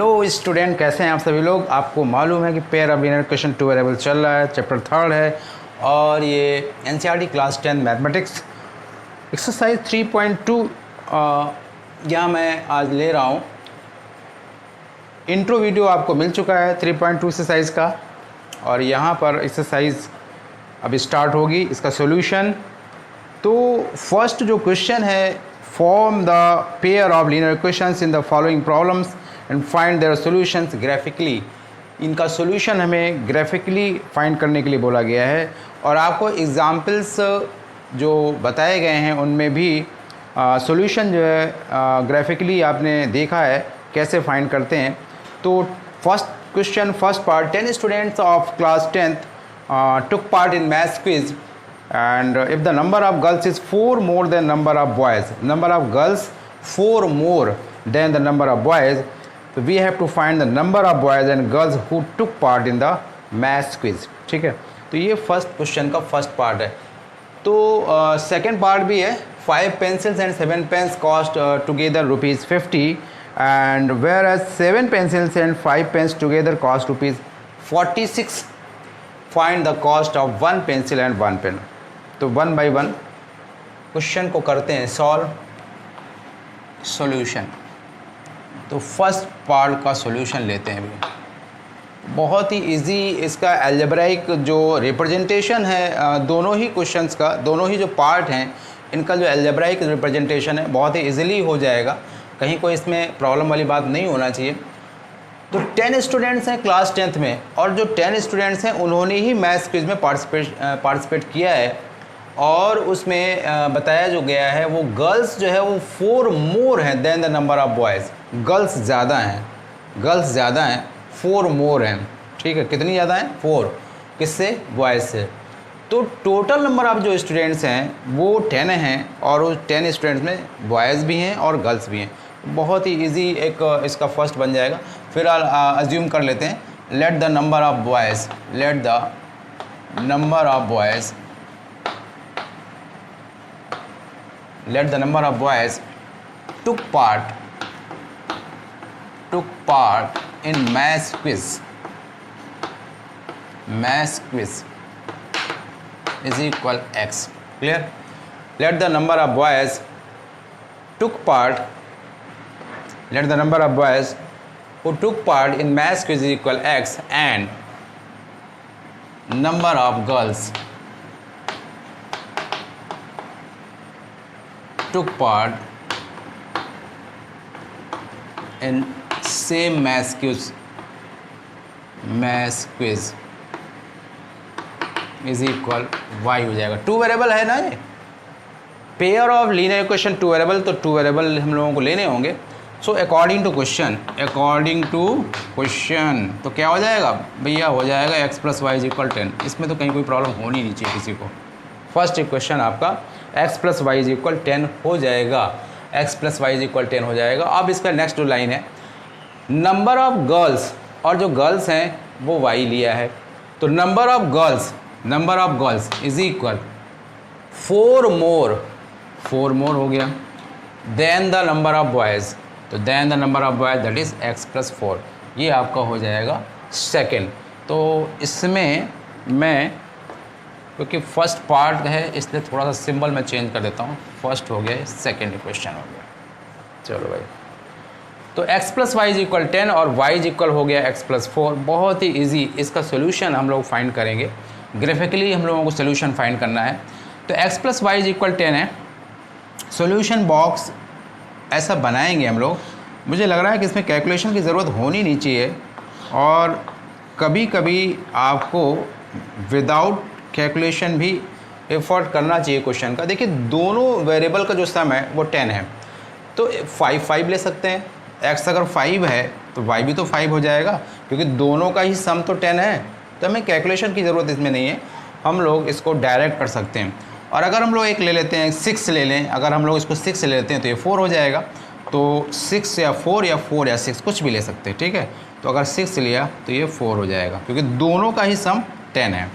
Hello student, कैसे हैं आप सभी लोग। आपको मालूम है कि pair of linear equation two variable चल रहा है, चैप्टर 3 है और ये एनसीईआरटी क्लास 10 मैथमेटिक्स एक्सरसाइज 3.2 यहाँ मैं आज ले रहा हूँ। इंट्रो वीडियो आपको मिल चुका है 3.2 एक्सरसाइज का और यहाँ पर एक्सरसाइज अब स्टार्ट होगी, इसका सॉल्यूशन। तो फर्स्ट जो क्वेश्चन है, form the pair of linear equations in the following problems and find their solutions graphically. इनका सॉल्यूशन हमें ग्राफिकली फाइंड करने के लिए बोला गया है और आपको एग्जांपल्स जो बताए गए हैं उनमें भी सॉल्यूशन जो है ग्राफिकली आपने देखा है कैसे फाइंड करते हैं। तो first question, first part, 10 students of class 10th took part in math quiz, and if the number of girls is 4 more than number of boys, number of girls 4 more than the number of boys, so we have to find the number of boys and girls who took part in the math quiz। ठीक है, तो ये first question का first part है। तो second part भी है, 5 pencils and 7 pens cost together ₹50 and whereas 7 pencils and 5 pens together cost ₹46। Find the cost of 1 pencil and 1 pen. तो 1 बाई 1 क्वेश्चन को करते हैं सॉल्व। सॉल्यूशन, तो फर्स्ट पार्ट का सॉल्यूशन लेते हैं अभी। बहुत ही इजी इसका अलजेब्राइक जो रिप्रेजेंटेशन है दोनों ही क्वेश्चंस का, दोनों ही जो पार्ट हैं इनका जो अलजेब्राइक रिप्रेजेंटेशन है बहुत ही इजीली हो जाएगा, कहीं कोई इसमें प्रॉब्लम वाली बात नहीं होना चाहिए। तो 10 स्टूडेंट्स हैं क्लास 10th में और जो 10 स्टूडेंट्स हैं उन्होंने ही मैथ्स क्विज में पार्टिसिपेट किया है और उसमें बताया जो गया है वो गर्ल्स जो है वो 4 मोर हैं than the number of boys. Girls ज़्यादा हैं, 4 मोर हैं। ठीक है, कितनी ज़्यादा हैं? 4। किससे? बॉयज़ से। तो टोटल नंबर ऑफ़ जो स्टूडेंट्स हैं वो 10 हैं और उस 10 स्टूडेंट्स में बॉयज़ भी हैं और गर्ल्स भी हैं। बहुत ही इजी एक इसका फर्स्ट बन जाएगा। फिर अज्यूम कर लेते हैं, let the number of boys, let the number of boys, let the number of boys took part in math quiz is equal x। clear? let the number of boys who took part in math quiz is equal x and number of girls took part in same math quiz is equal y हो जाएगा। 2 variable है ना ये, pair of linear equation 2 variable, तो 2 variable हम लोगों को लेने होंगे। सो अकॉर्डिंग टू क्वेश्चन तो क्या हो जाएगा भैया? हो जाएगा x + y = 10। इसमें तो कहीं कोई प्रॉब्लम होनी नहीं चाहिए किसी को। फर्स्ट इक्वेशन आपका x + y = 10 हो जाएगा, x + y = 10 हो जाएगा। अब इसका नेक्स्ट जो लाइन है, नंबर ऑफ गर्ल्स, और जो गर्ल्स हैं वो y लिया है, तो number of girls is equal 4 more हो गया then the number of boys, तो then the number of boys that is x + 4। ये आपका हो जाएगा सेकेंड। तो इसमें मैं, क्योंकि फर्स्ट पार्ट है इसलिए थोड़ा सा सिंबल मैं चेंज कर देता हूँ। फर्स्ट हो गया, सेकेंड क्वेश्चन हो गया। चलो भाई, तो x + y = 10 और y = हो गया x + 4। बहुत ही इजी इसका सोल्यूशन हम लोग फाइंड करेंगे। ग्राफिकली हम लोगों को सोल्यूशन फाइंड करना है। तो x + y = 10 है। सोल्यूशन बॉक्स ऐसा बनाएंगे हम लोग। मुझे लग रहा है कि इसमें कैलकुलेशन की ज़रूरत होनी नहीं चाहिए और कभी कभी आपको विदाउट कैलकुलेशन भी एफर्ट करना चाहिए क्वेश्चन का। देखिए, दोनों वेरिएबल का जो सम है वो 10 है, तो 5 ले सकते हैं। x अगर 5 है तो y भी तो 5 हो जाएगा, क्योंकि दोनों का ही सम तो 10 है, तो हमें कैलकुलेशन की ज़रूरत इसमें नहीं है। हम लोग इसको डायरेक्ट कर सकते हैं। और अगर हम लोग एक ले लेते हैं, 6 ले लें, अगर हम लोग इसको 6 ले लेते हैं तो ये 4 हो जाएगा। तो 6 या 4 या 6 कुछ भी ले सकते हैं। ठीक है, तो अगर 6 लिया तो ये 4 हो जाएगा, क्योंकि दोनों का ही सम 10 है।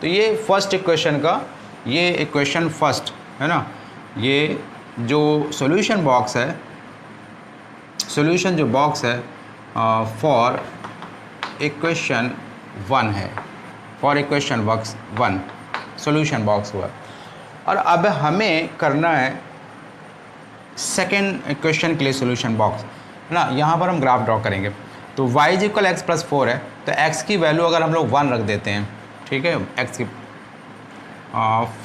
तो ये फर्स्ट इक्वेशन का, ये इक्वेशन फर्स्ट है ना। ये जो सॉल्यूशन बॉक्स है, सॉल्यूशन जो बॉक्स है फॉर इक्वेशन 1 है, for equation box 1 solution box हुआ। और अब हमें करना है सेकेंड इक्वेशन के लिए सॉल्यूशन बॉक्स है ना। यहाँ पर हम ग्राफ ड्रॉ करेंगे। तो y इक्वल एक्स प्लस 4 है, तो x की वैल्यू अगर हम लोग 1 रख देते हैं, ठीक है, x की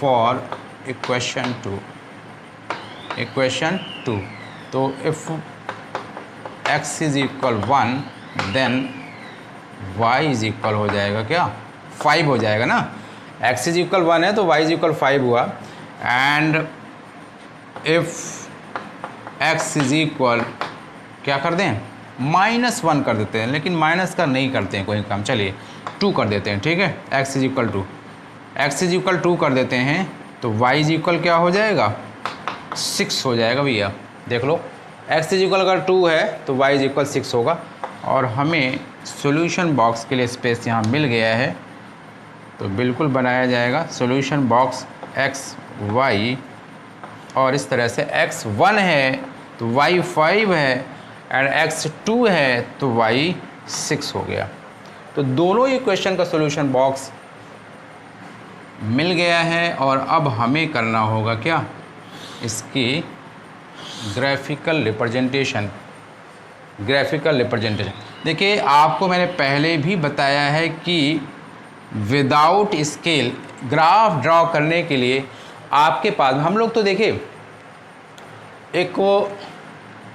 फॉर इक्वेशन 2, तो if x is equal 1 then y is equal हो जाएगा क्या 5 हो जाएगा ना। x इज इक्वल 1 है तो y इज इक्वल 5 हुआ। And if x is equal क्या कर दें -1 कर देते हैं, लेकिन माइनस का नहीं करते हैं कोई काम, चलिए 2 कर देते हैं, ठीक है। x इज इक्वल 2 कर देते हैं तो y इज इक्वल क्या हो जाएगा 6 हो जाएगा भैया। देख लो x इज इक्वल अगर 2 है तो y इज इक्वल 6 होगा। और हमें सॉल्यूशन बॉक्स के लिए स्पेस यहाँ मिल गया है, तो बिल्कुल बनाया जाएगा सॉल्यूशन बॉक्स x y। और इस तरह से x 1 है तो y 5 है एंड x 2 है तो y 6 हो गया। तो दोनों इक्वेशन का सॉल्यूशन बॉक्स मिल गया है। और अब हमें करना होगा क्या, इसकी ग्राफिकल रिप्रेजेंटेशन। देखिए आपको मैंने पहले भी बताया है कि विदाउट स्केल ग्राफ ड्रॉ करने के लिए आपके पास हम लोग तो देखिए एक वो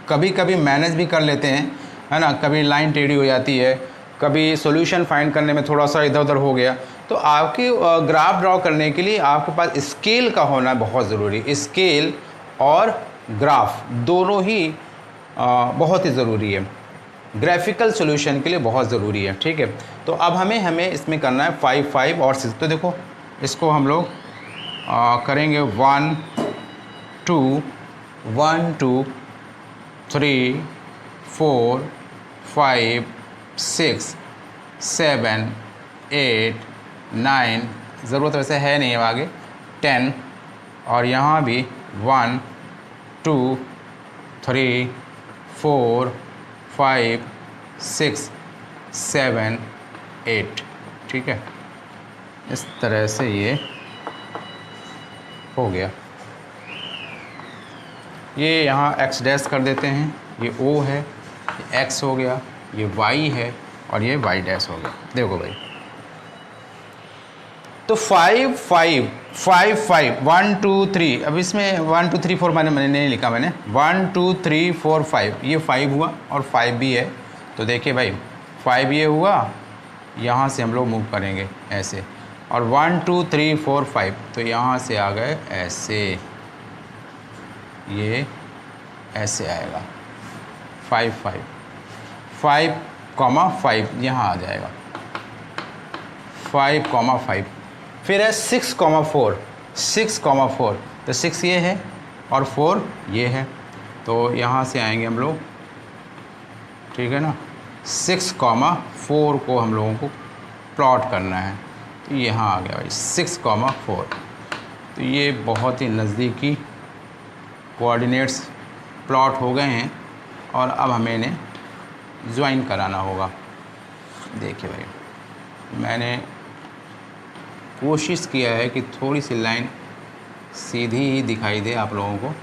कभी कभी मैनेज भी कर लेते हैं, है ना, कभी लाइन टेढ़ी हो जाती है, कभी सॉल्यूशन फाइंड करने में थोड़ा सा इधर उधर हो गया। तो आपके ग्राफ ड्रॉ करने के लिए आपके पास स्केल का होना बहुत ज़रूरी। स्केल और ग्राफ दोनों ही बहुत ही ज़रूरी है, ग्राफिकल सॉल्यूशन के लिए बहुत ज़रूरी है, ठीक है। तो अब हमें इसमें करना है 5 5 और 6। तो देखो इसको हम लोग करेंगे 1 2 3 4 5 6 7 8 9, ज़रूरत वैसे है नहीं अब आगे 10, और यहाँ भी 1 2 3 4 5 6 7 8, ठीक है। इस तरह से ये हो गया। ये यहाँ x डैश कर देते हैं, ये O है, ये x हो गया, ये y है और ये y डैश हो गया। देखो भाई तो 5 5 5 5 1 2 3, अब इसमें 1 2 3 4 मैंने नहीं लिखा, मैंने 1 2 3 4 5, ये 5 हुआ और 5 भी है। तो देखिए भाई 5 ये हुआ, यहाँ से हम लोग मूव करेंगे ऐसे, और 1 2 3 4 5 तो यहाँ से आ गए ऐसे, ये ऐसे आएगा 5 5 5 5 यहाँ आ जाएगा 5 5। फिर है 6 4 तो 6 ये है और 4 ये है, तो यहाँ से आएंगे हम लोग, ठीक है ना। 6 4 को हम लोगों को प्लॉट करना है, तो यहाँ आ गया भाई 6 4। तो ये बहुत ही नज़दीकी कोऑर्डिनेट्स प्लॉट हो गए हैं और अब हमें इन्हें ज्वाइन कराना होगा। देखिए भाई मैंने कोशिश किया है कि थोड़ी सी लाइन सीधी ही दिखाई दे आप लोगों को,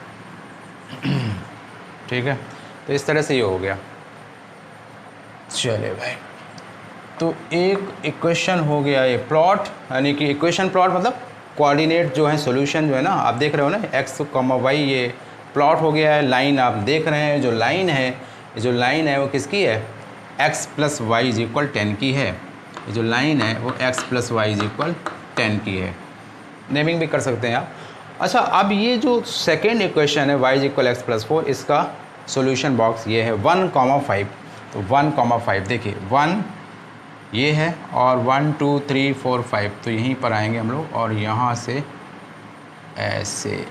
ठीक है। तो इस तरह से ये हो गया। चले भाई, तो एक इक्वेशन हो गया ये प्लॉट, यानी कि इक्वेशन प्लॉट मतलब कोऑर्डिनेट जो है, सॉल्यूशन जो है ना, आप देख रहे हो ना x, y, ये प्लॉट हो गया है। लाइन आप देख रहे हैं, जो लाइन है वो किसकी है, x plus y is equal 10 की है। ये जो लाइन है वो x plus y is equal 10 की है। नेमिंग भी कर सकते हैं आप। अच्छा, अब ये जो सेकेंड इक्वेशन है y is equal x plus 4, इसका सॉल्यूशन बॉक्स ये है 1 5। तो 1 5 देखिए 1 ये है और 1 2 3 4 5 तो यहीं पर आएंगे हम लोग, और यहाँ से ऐसे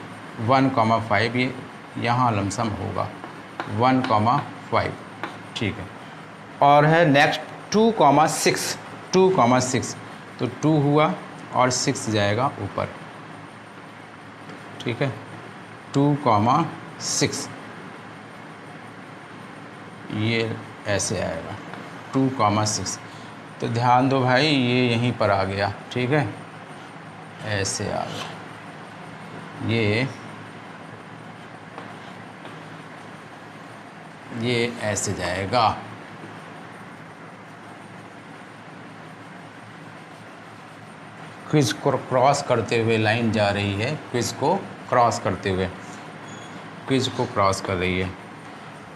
1 5 ये यहाँ लमसम होगा 1 5, ठीक है। और है नेक्स्ट 2 6 तो 2 हुआ और 6 जाएगा ऊपर, ठीक है। 2 6 ये ऐसे आएगा 2,6। तो ध्यान दो भाई, ये यहीं पर आ गया, ठीक है, ऐसे आ गया, ये ऐसे जाएगा। क्विज को क्रॉस करते हुए लाइन जा रही है, क्विज को क्रॉस करते हुए, क्विज को क्रॉस कर रही है।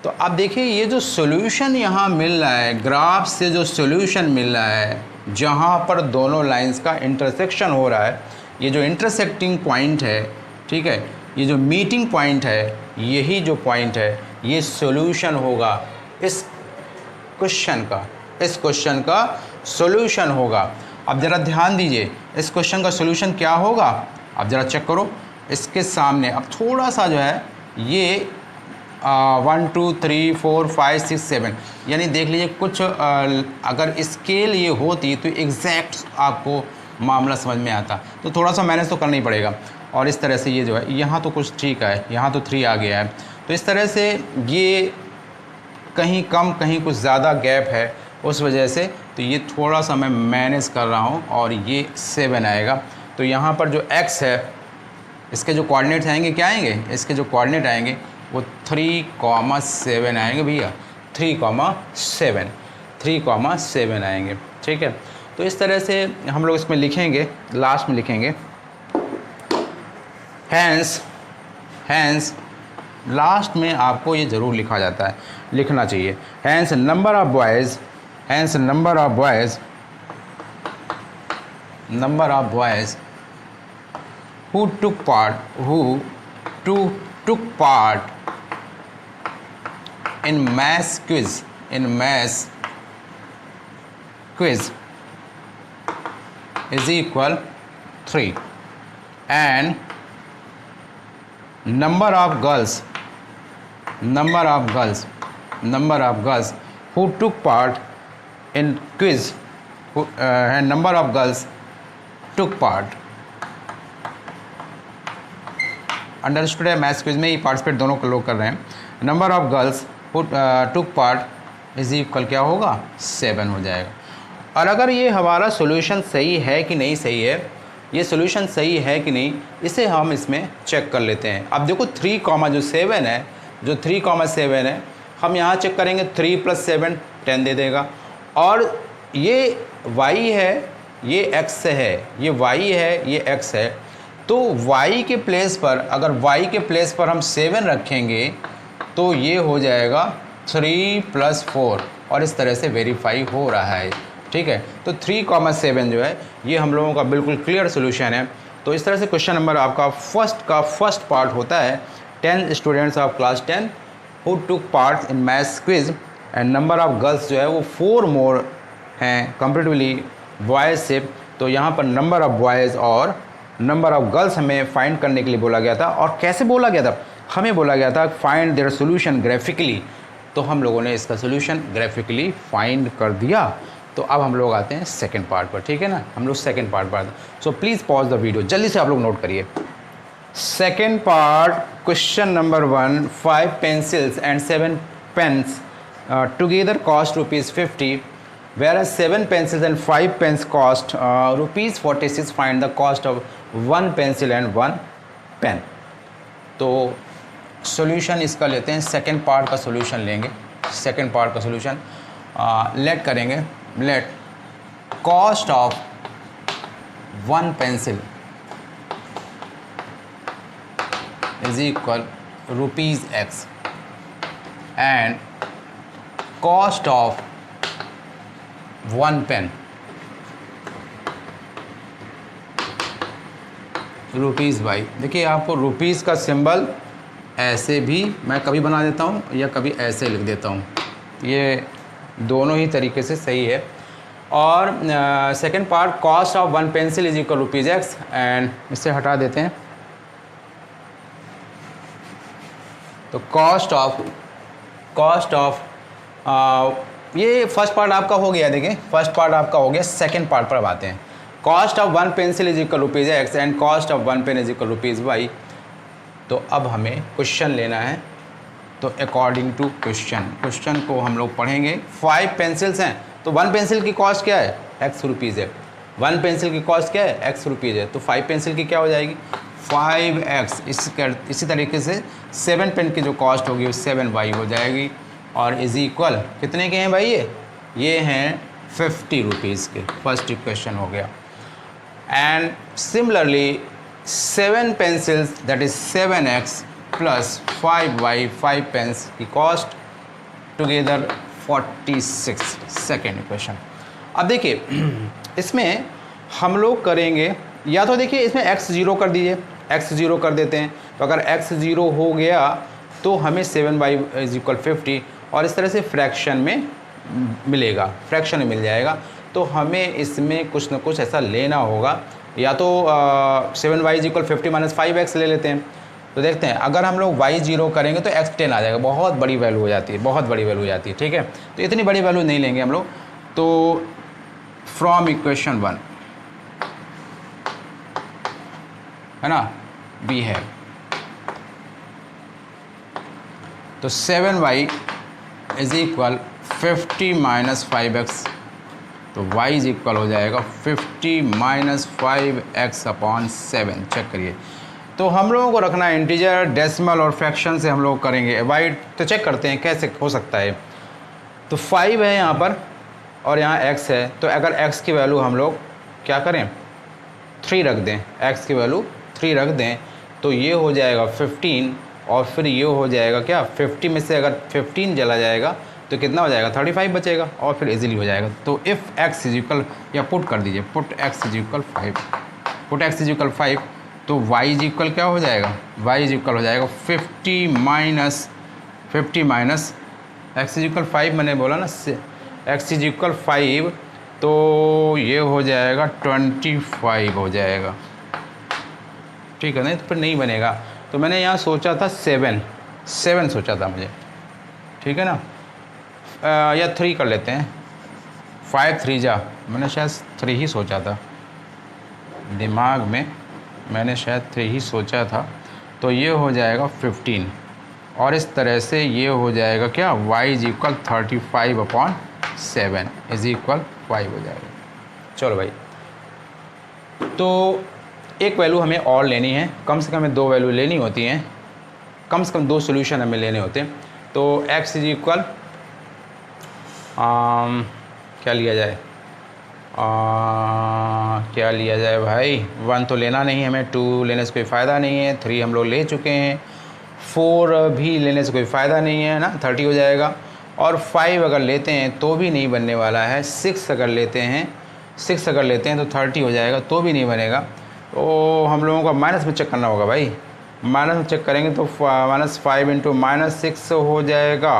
तो अब देखिए ये जो सॉल्यूशन यहाँ मिल रहा है, ग्राफ से जो सॉल्यूशन मिल रहा है, जहाँ पर दोनों लाइंस का इंटरसेक्शन हो रहा है, ये जो इंटरसेक्टिंग पॉइंट है, ठीक है, ये जो मीटिंग पॉइंट है, यही जो पॉइंट है, ये सॉल्यूशन होगा इस क्वेश्चन का, इस क्वेश्चन का सॉल्यूशन होगा। अब ज़रा ध्यान दीजिए, इस क्वेश्चन का सॉल्यूशन क्या होगा, अब ज़रा चेक करो इसके सामने। अब थोड़ा सा जो है ये 1 2 3 4 5 6 7, यानी देख लीजिए कुछ अगर स्केल ये होती तो एग्जैक्ट आपको मामला समझ में आता, तो थोड़ा सा मैनेज तो करना ही पड़ेगा। और इस तरह से ये जो है यहाँ तो कुछ ठीक है, यहाँ तो 3 आ गया है, तो इस तरह से ये कहीं कम कहीं कुछ ज़्यादा गैप है, उस वजह से तो ये थोड़ा सा मैं मैनेज कर रहा हूँ और ये 7 आएगा। तो यहाँ पर जो x है, इसके जो कोऑर्डिनेट्स आएंगे क्या आएंगे, इसके जो कोऑर्डिनेट आएंगे वो 3,7 आएंगे भैया, 3,7 आएंगे, ठीक है। तो इस तरह से हम लोग इसमें लिखेंगे, लास्ट में लिखेंगे हैंस लास्ट में आपको ये ज़रूर लिखा जाता है, लिखना चाहिए, hence number of boys who took part in maths quiz is equal 3, and number of girls who took part in quiz and number of girls took part। Understood है, मैथ्स क्विज में ही पार्टिसिपेट दोनों को लोग कर रहे हैं। Number of girls who took part is equal क्या होगा, 7 हो जाएगा। और अगर ये हमारा सॉल्यूशन सही है कि नहीं सही है, ये सॉल्यूशन सही है कि नहीं, इसे हम इसमें चेक कर लेते हैं। अब देखो 3,7 है, जो 3,7 है हम यहाँ चेक करेंगे, 3 + 7 10 दे देगा। और ये y है, ये x है, ये y है, ये x है, तो y के प्लेस पर, अगर y के प्लेस पर हम 7 रखेंगे तो ये हो जाएगा 3 + 4, और इस तरह से वेरीफाई हो रहा है, ठीक है। तो 3,7 जो है ये हम लोगों का बिल्कुल क्लियर सोल्यूशन है। तो इस तरह से क्वेश्चन नंबर आपका फर्स्ट पार्ट होता है 10 students of class 10 who took part in maths quiz and number of girls जो है वो 4 मोर हैं कंपेरेटिवली बॉयज़ से। तो यहाँ पर नंबर ऑफ़ बॉयज़ और नंबर ऑफ़ गर्ल्स हमें फाइंड करने के लिए बोला गया था। और कैसे बोला गया था, हमें बोला गया था फाइंड देयर सोल्यूशन ग्राफिकली, तो हम लोगों ने इसका सोल्यूशन ग्राफिकली फाइंड कर दिया। तो अब हम लोग आते हैं सेकंड पार्ट पर, ठीक है ना, हम लोग सेकंड पार्ट पर। सो प्लीज़ पॉज द वीडियो, जल्दी से आप लोग नोट करिए। Second part, question number 1, 5 pencils and 7 pens together cost ₹50, whereas 7 pencils and 5 pens cost ₹46. Find the cost of 1 pencil and 1 pen। तो सॉल्यूशन इसका लेते हैं, सेकंड पार्ट का सॉल्यूशन लेंगे। सेकंड पार्ट का सॉल्यूशन लेट करेंगे, let cost of 1 pencil is equal ₹X and cost of 1 pen ₹Y। देखिए आपको रुपीज़ का सिंबल ऐसे भी मैं कभी बना देता हूँ या कभी ऐसे लिख देता हूँ, ये दोनों ही तरीके से सही है। और second part, cost of 1 pencil is equal ₹X and इससे हटा देते हैं। तो कॉस्ट ऑफ ये फर्स्ट पार्ट आपका हो गया, देखिए फर्स्ट पार्ट आपका हो गया। सेकंड पार्ट पर अब आते हैं। Cost of 1 pencil is equal ₹X and cost of 1 pen is equal ₹Y। तो अब हमें क्वेश्चन लेना है तो अकॉर्डिंग टू क्वेश्चन को हम लोग पढ़ेंगे। 5 पेंसिल्स हैं तो 1 पेंसिल की कॉस्ट क्या है, x रुपीज़ है। 1 पेंसिल की कॉस्ट क्या है, x रुपीज़ है। तो 5 पेंसिल की क्या हो जाएगी, 5x। इसी तरीके से 7 पेन की जो कॉस्ट होगी वो 7y हो जाएगी। और इज इक्वल कितने के हैं भाई, ये हैं 50 रुपीज़ के। फर्स्ट इक्वेशन हो गया। And similarly 7 pencils that is 7x plus 5y, 5 pens की कॉस्ट टुगेदर 46। Second equation. अब देखिए इसमें हम लोग करेंगे, या तो देखिए इसमें x 0 कर दीजिए, x 0 कर देते हैं। तो अगर x 0 हो गया तो हमें 7y इज इक्वल 50 और इस तरह से फ्रैक्शन में मिलेगा, फ्रैक्शन में मिल जाएगा। तो हमें इसमें कुछ ना कुछ ऐसा लेना होगा, या तो 7y is equal 50 minus 5x ले लेते हैं। तो देखते हैं अगर हम लोग y 0 करेंगे तो x 10 आ जाएगा, बहुत बड़ी वैल्यू हो जाती है, बहुत बड़ी वैल्यू हो जाती है। ठीक है, तो इतनी बड़ी वैल्यू नहीं लेंगे हम लोग। तो फ्रॉम इक्वेशन 1 है ना, वी है तो 7y is equal 50 minus 5x। तो y इज इक्वल हो जाएगा 50 माइनस 5x अपॉन 7। चेक करिए, तो हम लोगों को रखना है इंटीजर, डेसिमल और फ्रैक्शन से हम लोग करेंगे अवॉइड। तो चेक करते हैं कैसे हो सकता है। तो 5 है यहाँ पर और यहाँ x है, तो अगर x की वैल्यू हम लोग क्या करें, 3 रख दें, x की वैल्यू 3 रख दें, तो ये हो जाएगा 15 और फिर ये हो जाएगा क्या, 50 में से अगर 15 चला जाएगा तो कितना हो जाएगा, 35 बचेगा और फिर इजीली हो जाएगा। तो इफ़ x इज इक्वल, या पुट कर दीजिए, put x is equal 5, put x is equal 5, तो y इज इक्वल क्या हो जाएगा, y इज इक्वल हो जाएगा 50 माइनस x इज इक्वल 5, मैंने बोला ना x इज इक्वल 5, तो ये हो जाएगा 25 हो जाएगा। ठीक है, नहीं तो फिर नहीं बनेगा। तो मैंने यहाँ सोचा था 7 सोचा था मुझे, ठीक है ना, या 3 कर लेते हैं, 5 3 जा, मैंने शायद 3 ही सोचा था, दिमाग में मैंने शायद 3 ही सोचा था। तो ये हो जाएगा 15 और इस तरह से ये हो जाएगा क्या, y is equal 35 upon 7 is equal 5 हो जाएगा। चलो भाई, तो एक वैल्यू हमें और लेनी है, कम से कम हमें 2 वैल्यू लेनी होती हैं, कम से कम 2 सॉल्यूशन हमें लेने होते हैं। तो x इज इक्वल क्या लिया जाए, क्या लिया जाए भाई, 1 तो लेना नहीं हमें, 2 लेने से कोई फ़ायदा नहीं है, 3 हम लोग ले चुके हैं, 4 भी लेने से कोई फ़ायदा नहीं है ना, 30 हो जाएगा। और 5 अगर लेते हैं तो भी नहीं बनने वाला है, 6 अगर लेते हैं तो 30 हो जाएगा, तो भी नहीं बनेगा। तो हम लोगों को माइनस में चेक करना होगा भाई, माइनस में चेक करेंगे तो -5 इंटू -6 हो जाएगा,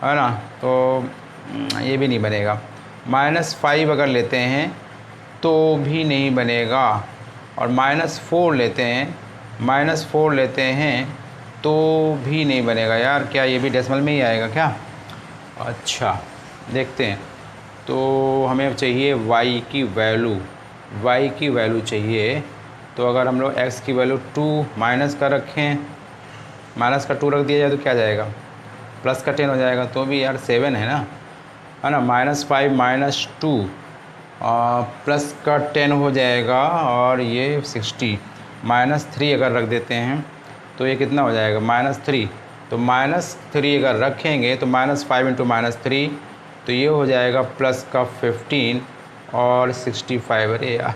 है ना, तो ये भी नहीं बनेगा। -5 अगर लेते हैं तो भी नहीं बनेगा, और -4 लेते हैं तो भी नहीं बनेगा। यार क्या ये भी डेसिमल में ही आएगा क्या, अच्छा देखते हैं। तो हमें चाहिए y की वैल्यू चाहिए। तो अगर हम लोग x की वैल्यू 2 माइनस का रखें, माइनस का 2 रख दिया जाए तो क्या जाएगा, प्लस का 10 हो जाएगा, तो भी यार 7 है ना, -5 माइनस 2 प्लस का 10 हो जाएगा, और ये 60 -3 अगर रख देते हैं तो ये कितना हो जाएगा, -3। तो -3 अगर रखेंगे तो -5 इंटू -3, तो ये हो जाएगा प्लस का 15 और 65। अरे यार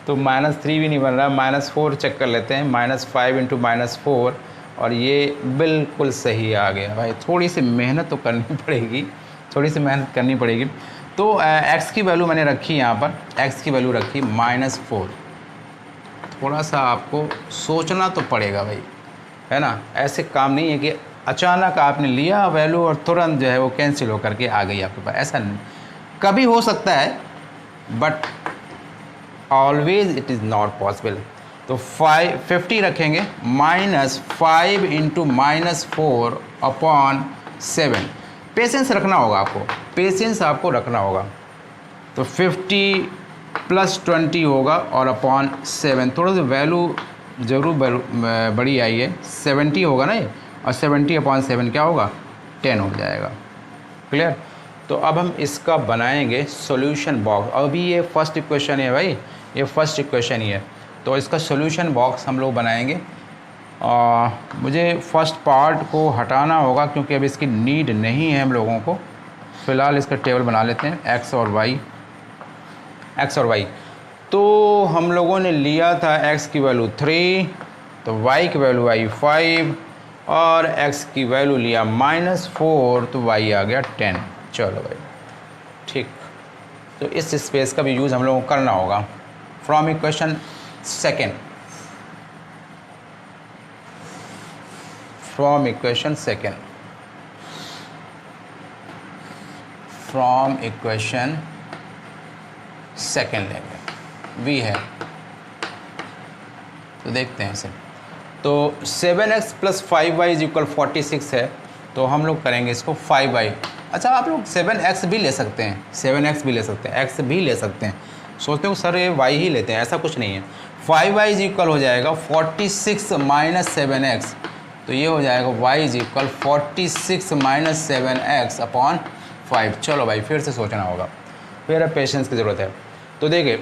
तो -3 भी नहीं बन रहा, -4 चेक कर लेते हैं, -5 इंटू -4, और ये बिल्कुल सही आ गया भाई। थोड़ी सी मेहनत तो करनी पड़ेगी, तो x की वैल्यू मैंने रखी यहाँ पर, x की वैल्यू रखी -4। थोड़ा सा आपको सोचना तो पड़ेगा भाई, है ना, ऐसे काम नहीं है कि अचानक आपने लिया वैल्यू और तुरंत जो है वो कैंसिल होकर के आ गई आपके पास, ऐसा नहीं, कभी हो सकता है but always it is not possible. तो 50 रखेंगे, -5 इंटू -4 अपॉन 7। पेशेंस रखना होगा आपको, रखना होगा। तो 50 + 20 होगा और अपॉन 7। थोड़ा सा वैल्यू ज़रूर बड़ी आई है, 70 होगा ना ये, और 70/7 क्या होगा, 10 हो जाएगा। क्लियर। तो अब हम इसका बनाएंगे सॉल्यूशन बॉक्स। अभी ये फर्स्ट इक्वेशन है भाई, ये फर्स्ट इक्वेशन ही है, तो इसका सॉल्यूशन बॉक्स हम लोग बनाएंगे। मुझे फर्स्ट पार्ट को हटाना होगा क्योंकि अब इसकी नीड नहीं है हम लोगों को। फ़िलहाल इसका टेबल बना लेते हैं एक्स और वाई। तो हम लोगों ने लिया था x की वैल्यू 3, तो y की वैल्यू आई 5, और x की वैल्यू लिया -4, तो y आ गया 10। चलो भाई ठीक। तो इस स्पेस का भी यूज़ हम लोगों को करना होगा। From equation second, from equation second लेंगे, v है, तो देखते हैं इसे। तो 7x + 5y = 46 है, तो हम लोग करेंगे इसको 5y। अच्छा, आप लोग 7x भी ले सकते हैं, 7x भी ले सकते हैं, x भी ले सकते हैं। सोचते हो सर ये y ही लेते हैं, ऐसा कुछ नहीं है। 5y = हो जाएगा 46 - 7x, तो ये हो जाएगा y = 46 - 7x/5। चलो भाई फिर से सोचना होगा, फिर अब पेशेंस की ज़रूरत है। तो देखिए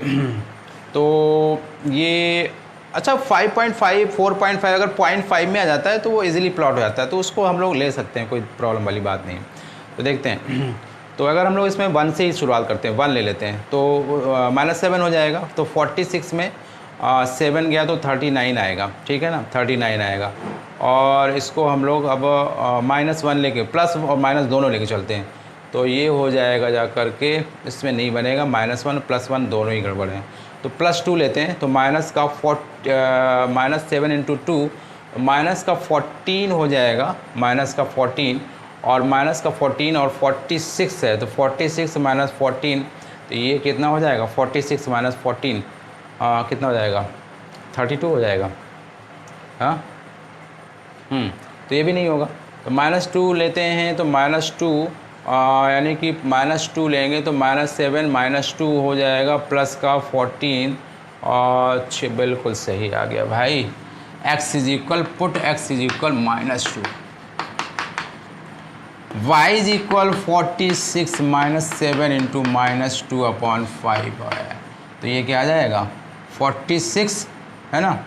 तो ये अच्छा 5.5 4.5 अगर 0.5 में आ जाता है तो वो इजीली प्लॉट हो जाता है, तो उसको हम लोग ले सकते हैं, कोई प्रॉब्लम वाली बात नहीं। तो देखते हैं तो अगर हम लोग इसमें 1 से ही शुरुआत करते हैं, 1 ले लेते हैं, तो -7 हो जाएगा। तो 46 में 7 गया तो 39 आएगा, ठीक है ना, 39 आएगा। और इसको हम लोग अब -1 लेके, प्लस और माइनस दोनों लेके चलते हैं, तो ये हो जाएगा जा कर के, इसमें नहीं बनेगा, -1 + 1 दोनों ही गड़बड़ हैं। तो +2 लेते हैं, तो -7 × 2 -14 हो जाएगा, -14, और -14 और 46 है, तो 46 - 14, तो ये कितना हो जाएगा, 46 - 14 कितना हो जाएगा, 32 हो जाएगा। हाँ तो ये भी नहीं होगा, तो -2 लेते हैं, तो -2 यानी कि -2 लेंगे तो -7 - 2 हो जाएगा, प्लस का 14, और बिल्कुल सही आ गया भाई। x = पुट x = -2, y = 46 - 7 × -2/5 है, तो ये क्या आ जाएगा, 46 है ना,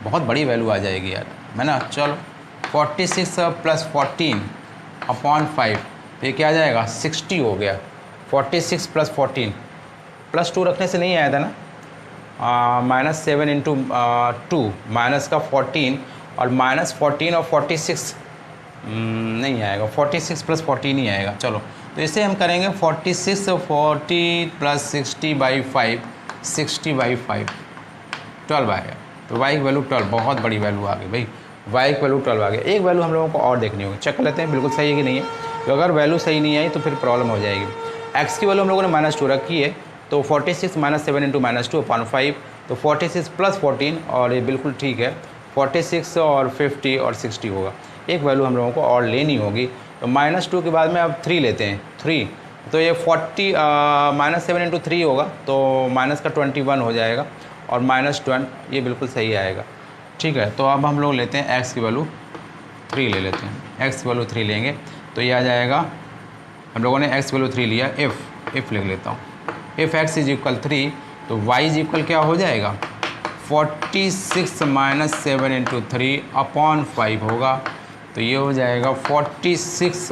बहुत बड़ी वैल्यू आ जाएगी यार, है ना। चलो 46 + 14/5, तो ये क्या आ जाएगा, 60 हो गया। 46 + 14, +2 रखने से नहीं आया था ना, -7 × 2 माइनस का 14, और -14 और 46 नहीं आएगा, 46 + 14 ही आएगा। चलो तो इसे हम करेंगे 46 40 + 60/5, 60/5, 12 आएगा। तो y की वैल्यू 12, बहुत बड़ी वैल्यू आ गई भाई, y की वैल्यू 12 आ गई। एक वैल्यू हम लोगों को और देखनी होगी, चेक कर लेते हैं बिल्कुल सही है कि नहीं है। तो अगर वैल्यू सही नहीं आई तो फिर प्रॉब्लम हो जाएगी। x की वैल्यू हम लोगों ने -2 रखी है, तो 46 - 7 × -2/5, तो 46 + 14, और ये बिल्कुल ठीक है, 46 और 50 और 60 होगा। एक वैल्यू हम लोगों को और लेनी होगी, तो -2 के बाद में अब 3 लेते हैं, 3, तो ये 40 -7 × 3 होगा, तो -21 हो जाएगा, और -20, ये बिल्कुल सही आएगा, ठीक है। तो अब हम लोग लेते हैं x की वैल्यू 3 ले लेते हैं, x की वैल्यू 3 लेंगे, तो ये आ जाएगा, हम लोगों ने x की वैल्यू 3 लिया, if लिख लेता हूँ, if x = 3, तो y = क्या हो जाएगा, 46 - 7 × 3/5 होगा, तो ये हो जाएगा 46 -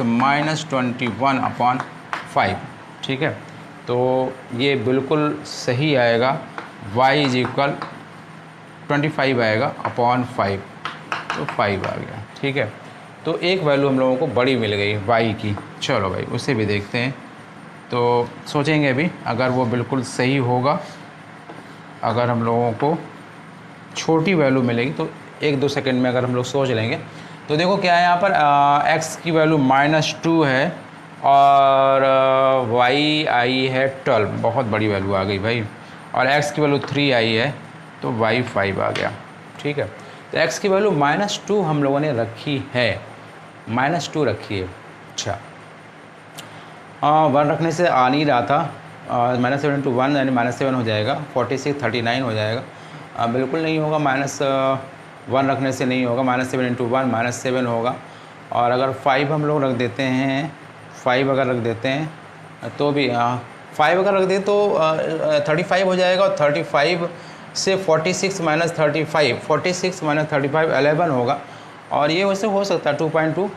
21/5, ठीक है। तो ये बिल्कुल सही आएगा, y = 25 आएगा /5, तो 5 आ गया, ठीक है। तो एक वैल्यू हम लोगों को बड़ी मिल गई y की। चलो भाई उसे भी देखते हैं, तो सोचेंगे अभी, अगर वो बिल्कुल सही होगा, अगर हम लोगों को छोटी वैल्यू मिलेगी तो 1-2 सेकंड में अगर हम लोग सोच लेंगे, तो देखो क्या है यहाँ पर, x की वैल्यू -2 है, और y आई है 12, बहुत बड़ी वैल्यू आ गई भाई, और x की वैल्यू 3 आई है, तो y 5 आ गया, ठीक है। तो x की वैल्यू -2 हम लोगों ने रखी है, -2 रखी है। अच्छा 1 रखने से आ नहीं रहा था, -7 × 1 यानी -7 हो जाएगा, 46 39 हो जाएगा, बिल्कुल नहीं होगा, 1 रखने से नहीं होगा, -7 इंटू 1 -7 होगा। और अगर 5 हम लोग रख देते हैं, 5 अगर रख देते हैं तो भी 5 अगर रख दें तो 35 हो जाएगा। और 35 से 46 माइनस 35, 46 माइनस 35 11 होगा। और ये वैसे हो सकता है 2.2,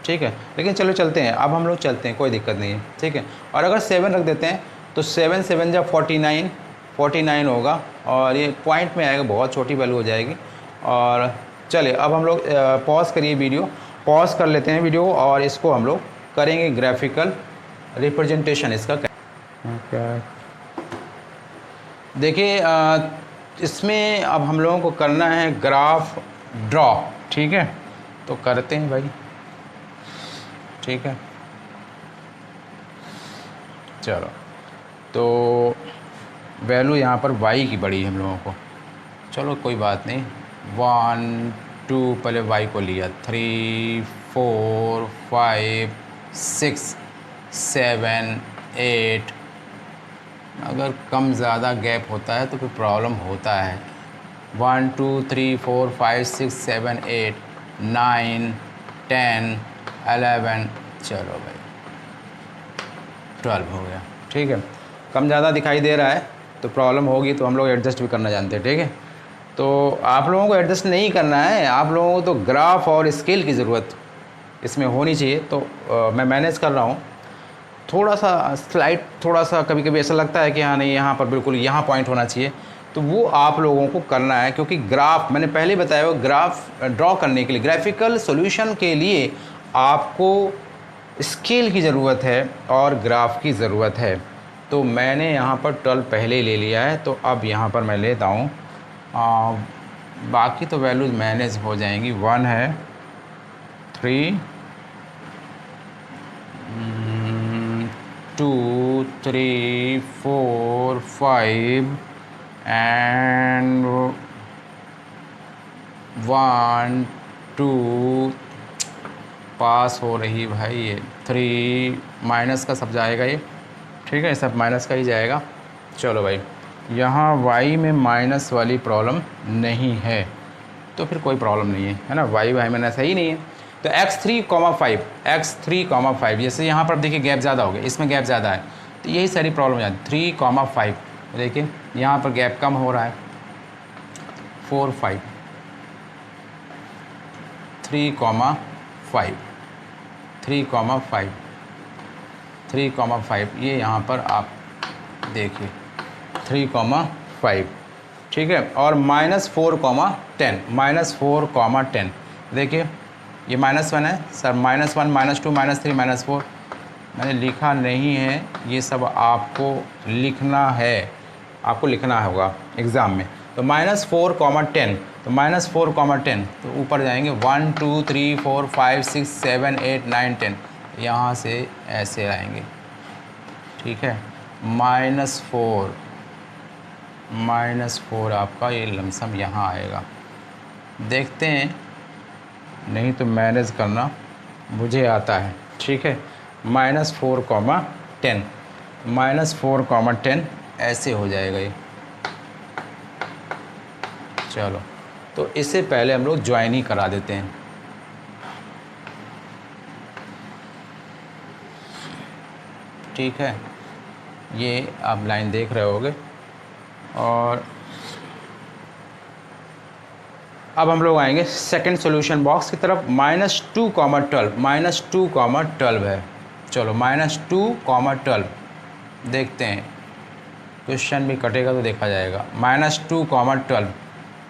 ठीक है। लेकिन चलो चलते हैं, अब हम लोग चलते हैं, कोई दिक्कत नहीं है, ठीक है। और अगर 7 रख देते हैं तो 7 7 जा 49, 49 होगा। और ये पॉइंट में आएगा, बहुत छोटी वैल्यू हो जाएगी। और चलिए अब हम लोग पॉज करिए वीडियो, पॉज कर लेते हैं वीडियो और इसको हम लोग करेंगे ग्राफिकल रिप्रेजेंटेशन इसका। देखिए इसमें अब हम लोगों को करना है ग्राफ ड्रॉ, ठीक है। तो करते हैं भाई, ठीक है। चलो तो वैल्यू यहाँ पर y की बड़ी है हम लोगों को, चलो कोई बात नहीं। 1 2 पहले y को लिया, 3 4 5 6 7 8। अगर कम ज़्यादा गैप होता है तो फिर प्रॉब्लम होता है। 1 2 3 4 5 6 7 8 9 10 11, चलो भाई 12 हो गया, ठीक है। कम ज़्यादा दिखाई दे रहा है तो प्रॉब्लम होगी, तो हम लोग एडजस्ट भी करना जानते हैं, ठीक है। तो आप लोगों को एडजस्ट नहीं करना है, आप लोगों को तो ग्राफ और स्केल की ज़रूरत इसमें होनी चाहिए। तो मैं मैनेज कर रहा हूँ थोड़ा सा स्लाइड, थोड़ा सा कभी कभी ऐसा लगता है कि हाँ नहीं यहाँ पर बिल्कुल यहाँ पॉइंट होना चाहिए, तो वो आप लोगों को करना है। क्योंकि ग्राफ मैंने पहले बताया, वो ग्राफ ड्रॉ करने के लिए, ग्राफिकल सॉल्यूशन के लिए आपको स्केल की ज़रूरत है और ग्राफ की ज़रूरत है। तो मैंने यहाँ पर 12 पहले ही ले लिया है, तो अब यहाँ पर मैं लेता हूँ, बाकी तो वैल्यूज़ मैनेज हो जाएंगी। 1 है, 3 2 3 4 5 एंड 1 2 पास हो रही भाई। ये 3 माइनस का सब जाएगा ये, ठीक है, सब माइनस का ही जाएगा। चलो भाई यहाँ y में माइनस वाली प्रॉब्लम नहीं है, तो फिर कोई प्रॉब्लम नहीं है ना, y में सही नहीं है। तो x3, 5 जैसे यहाँ पर देखिए गैप ज़्यादा हो गया, इसमें गैप ज़्यादा है, तो यही सारी प्रॉब्लम हो जाती है। 3, 5 देखिए यहाँ पर गैप कम हो रहा है, 4 5 3, 5 3, 5 ये यहाँ पर आप देखिए 3, 5, ठीक है। और -4, 10 देखिए ये -1 है सर, -1 -2 -3 -4 मैंने लिखा नहीं है, ये सब आपको लिखना है, आपको लिखना होगा एग्ज़ाम में। तो -4, 10, तो -4, 10 तो ऊपर जाएंगे 1 2 3 4 5 6 7 8 9 10, यहाँ से ऐसे आएंगे, ठीक है। -4 आपका ये लमसम यहाँ आएगा, देखते हैं, नहीं तो मैनेज करना मुझे आता है, ठीक है। -4, 10 ऐसे हो जाएगा ये। चलो तो इससे पहले हम लोग ज्वाइन ही करा देते हैं, ठीक है। ये आप लाइन देख रहे होगे। और अब हम लोग आएंगे सेकंड सॉल्यूशन बॉक्स की तरफ। -2, 12 है। चलो -2, 12 देखते हैं, क्वेश्चन भी कटेगा तो देखा जाएगा। -2, 12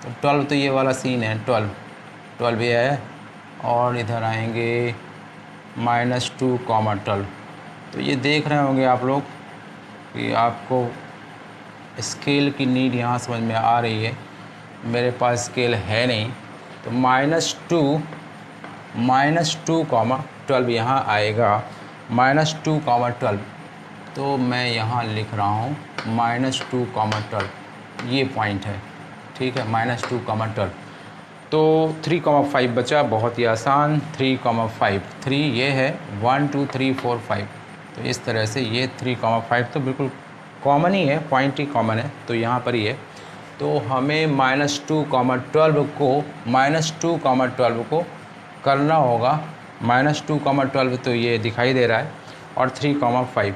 तो 12 तो ये वाला सीन है, 12 ये है। और इधर आएंगे -2, 12 तो ये देख रहे होंगे आप लोग कि आपको स्केल की नीड यहाँ समझ में आ रही है। मेरे पास स्केल है नहीं, तो -2, 12 यहाँ आएगा। -2, 12 तो मैं यहाँ लिख रहा हूँ -2, 12 ये पॉइंट है, ठीक है। -2, 12 तो 3, 5 बचा, बहुत ही आसान। 3, 5 3 ये है, 1 2 3 4 5 तो इस तरह से ये 3, 5 तो बिल्कुल कॉमन ही है, पॉइंट ही कॉमन है, तो यहाँ पर ही है। तो हमें -2, 12 को करना होगा। -2, 12 तो ये दिखाई दे रहा है, और 3, 5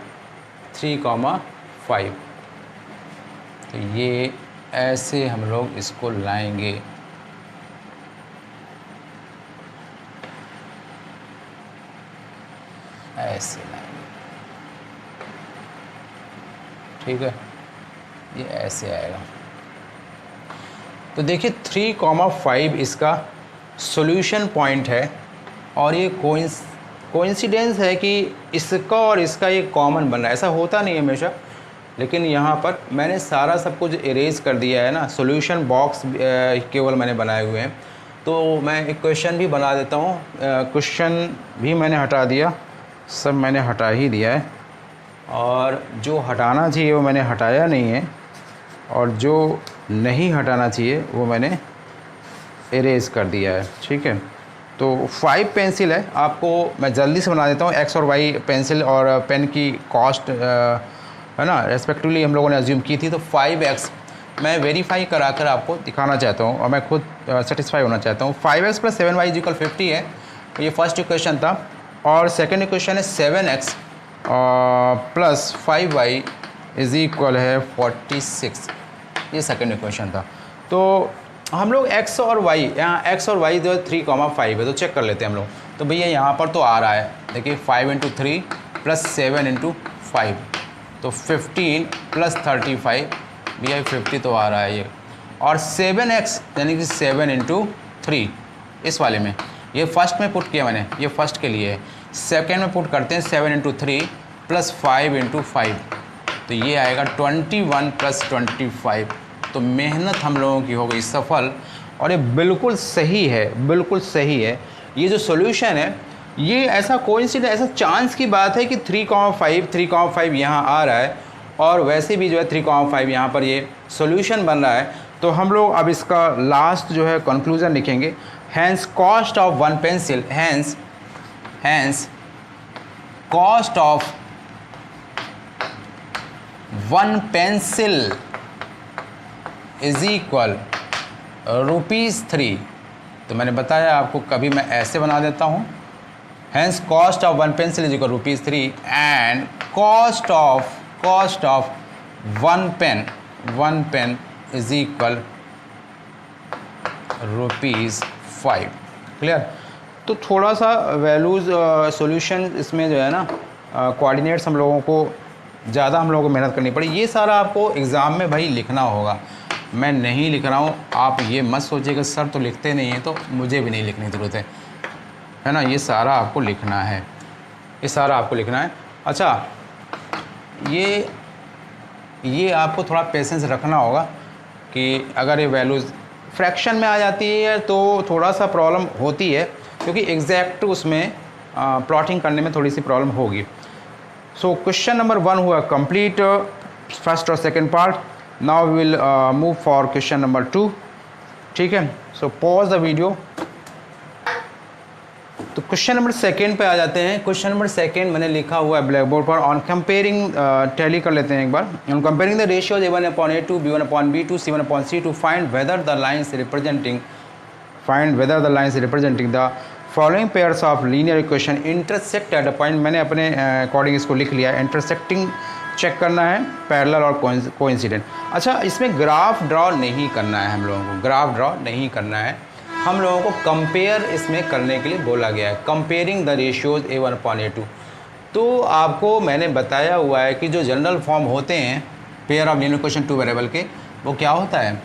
तो ये ऐसे हम लोग इसको लाएंगे। ऐसे लाएंगे, ठीक है, ये ऐसे आएगा। तो देखिए 3, 5 इसका सॉल्यूशन पॉइंट है, और ये कोइंसिडेंस है कि इसका और इसका ये कॉमन बन रहा है। ऐसा होता नहीं है हमेशा, लेकिन यहाँ पर मैंने सारा सब कुछ इरेज कर दिया है ना, सॉल्यूशन बॉक्स केवल मैंने बनाए हुए हैं। तो मैं एक क्वेश्चन भी बना देता हूँ। क्वेश्चन भी मैंने हटा दिया, सब मैंने हटा ही दिया है, और जो हटाना चाहिए वो मैंने हटाया नहीं है, और जो नहीं हटाना चाहिए वो मैंने इरेज कर दिया है, ठीक है। तो 5 पेंसिल है, आपको मैं जल्दी से बना देता हूँ। एक्स और वाई पेंसिल और पेन की कॉस्ट है ना रेस्पेक्टिवली हम लोगों ने अज्यूम की थी। तो 5x मैं वेरीफाई करा कर आपको दिखाना चाहता हूँ, और मैं खुद सेटिस्फाई होना चाहता हूँ। 5x + 7y = 50 है, ये फर्स्ट इक्वेशन था। और सेकंड इक्वेशन है 7x + 5y = 46, ये सेकंड इक्वेशन था। तो हम लोग x और y, यहाँ x और y जो 3, 5 है, तो चेक कर लेते हैं हम लोग। तो भैया यहाँ पर तो आ रहा है, देखिए 5 × 3 + 7 × 5, तो 15 + 35, भैया 50 तो आ रहा है ये। और 7x यानी कि 7 × 3 इस वाले में, ये फर्स्ट में पुट किया मैंने, ये फर्स्ट के लिए है। सेकेंड में पुट करते हैं 7 × 3 + 5 × 5, तो ये आएगा 21 + 25। तो मेहनत हम लोगों की हो गई सफल, और ये बिल्कुल सही है, बिल्कुल सही है। ये जो सॉल्यूशन है, ये ऐसा कोइंसिडेंस, ऐसा चांस की बात है कि 3, 5 यहाँ आ रहा है, और वैसे भी जो है 3, 5 यहाँ पर ये सॉल्यूशन बन रहा है। तो हम लोग अब इसका लास्ट जो है कंक्लूजन लिखेंगे। Hence cost of one pencil, hence cost of one pencil = ₹3। तो मैंने बताया आपको, कभी मैं ऐसे बना देता हूँ, hence cost of one pencil = ₹3 and cost of one pen = ₹5। Clear. तो थोड़ा सा वैल्यूज़ सॉल्यूशन इसमें जो है ना, कोऑर्डिनेट्स हम लोगों को ज़्यादा हम लोगों को मेहनत करनी पड़ी। ये सारा आपको एग्ज़ाम में भाई लिखना होगा, मैं नहीं लिख रहा हूँ। आप ये मत सोचिएगा सर तो लिखते नहीं हैं, तो मुझे भी नहीं लिखने की ज़रूरत है ना। ये सारा आपको लिखना है, ये सारा आपको लिखना है। अच्छा, ये आपको थोड़ा पेशेंस रखना होगा कि अगर ये वैल्यूज़ फ्रैक्शन में आ जाती है तो थोड़ा सा प्रॉब्लम होती है, क्योंकि एग्जैक्ट उसमें प्लॉटिंग करने में थोड़ी सी प्रॉब्लम होगी। सो क्वेश्चन नंबर 1 हुआ कंप्लीट, फर्स्ट और second part. Now we will move for question number 2, ठीक है। So pause the video. तो क्वेश्चन नंबर 2 पे आ जाते हैं। क्वेश्चन नंबर 2 मैंने लिखा हुआ है ब्लैक बोर्ड पर। ऑन कंपेयरिंग, टैली कर लेते हैं एक बार। On comparing the ratios A1/A2, B1/B2, C1/C2, find whether the lines representing the following pairs of linear equation intersect at a point. मैंने अपने अकॉर्डिंग इसको लिख लिया है। इंटरसेक्टिंग चेक करना है, पैरेलल और कोइंसिडेंट। अच्छा, इसमें ग्राफ ड्रॉ नहीं करना है हम लोगों को, ग्राफ ड्रॉ नहीं करना है हम लोगों को। कंपेयर इसमें करने के लिए बोला गया है, कंपेयरिंग द रेशियोज A1/A2। तो आपको मैंने बताया हुआ है कि जो जनरल फॉर्म होते हैं pair of linear equation 2 variable के, वो क्या होता है,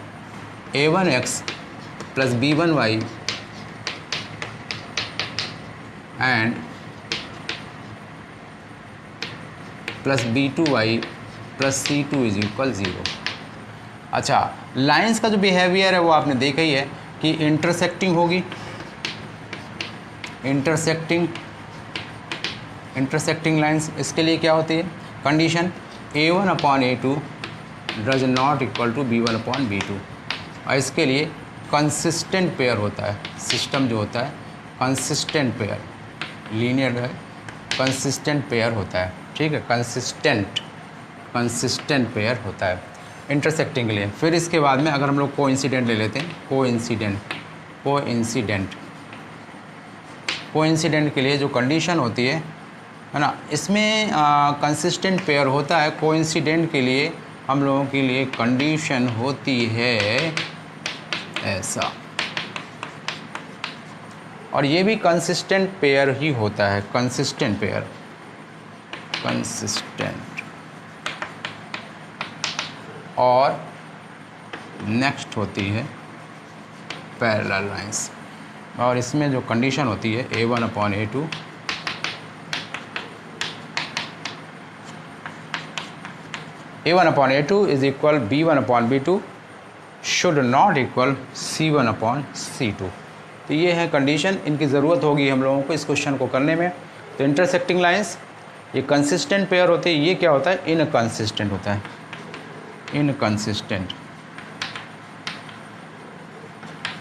A1x + B1y and +B2y + C2 = 0। अच्छा, लाइंस का जो बिहेवियर है वो आपने देखा ही है कि इंटरसेक्टिंग होगी, इंटरसेक्टिंग लाइंस। इसके लिए क्या होती है condition, A1/A2 does not equal to B1/B2, और इसके लिए कंसिस्टेंट पेयर होता है। सिस्टम जो होता है कंसिस्टेंट पेयर, लीनियर है, कंसिस्टेंट पेयर होता है, ठीक है, कंसिस्टेंट पेयर होता है। इंटरसेक्टिंग के लिए। फिर इसके बाद में अगर हम लोग कोइंसिडेंट ले लेते हैं, कोइंसिडेंट के लिए जो कंडीशन होती है ना, इसमें कंसिस्टेंट पेयर होता है। कोइंसिडेंट के लिए हम लोगों के लिए कंडीशन होती है ऐसा, और ये भी कंसिस्टेंट पेयर ही होता है, कंसिस्टेंट पेयर, कंसिस्टेंट। और नेक्स्ट होती है पैरेलल लाइंस, और इसमें जो कंडीशन होती है A1/A2 is equal B1/B2 should not equal C1/C2। तो ये है कंडीशन, इनकी ज़रूरत होगी हम लोगों को इस क्वेश्चन को करने में। तो इंटरसेक्टिंग लाइंस ये कंसिस्टेंट पेयर होते हैं, ये क्या होता है, इनकंसिस्टेंट होता है, inconsistent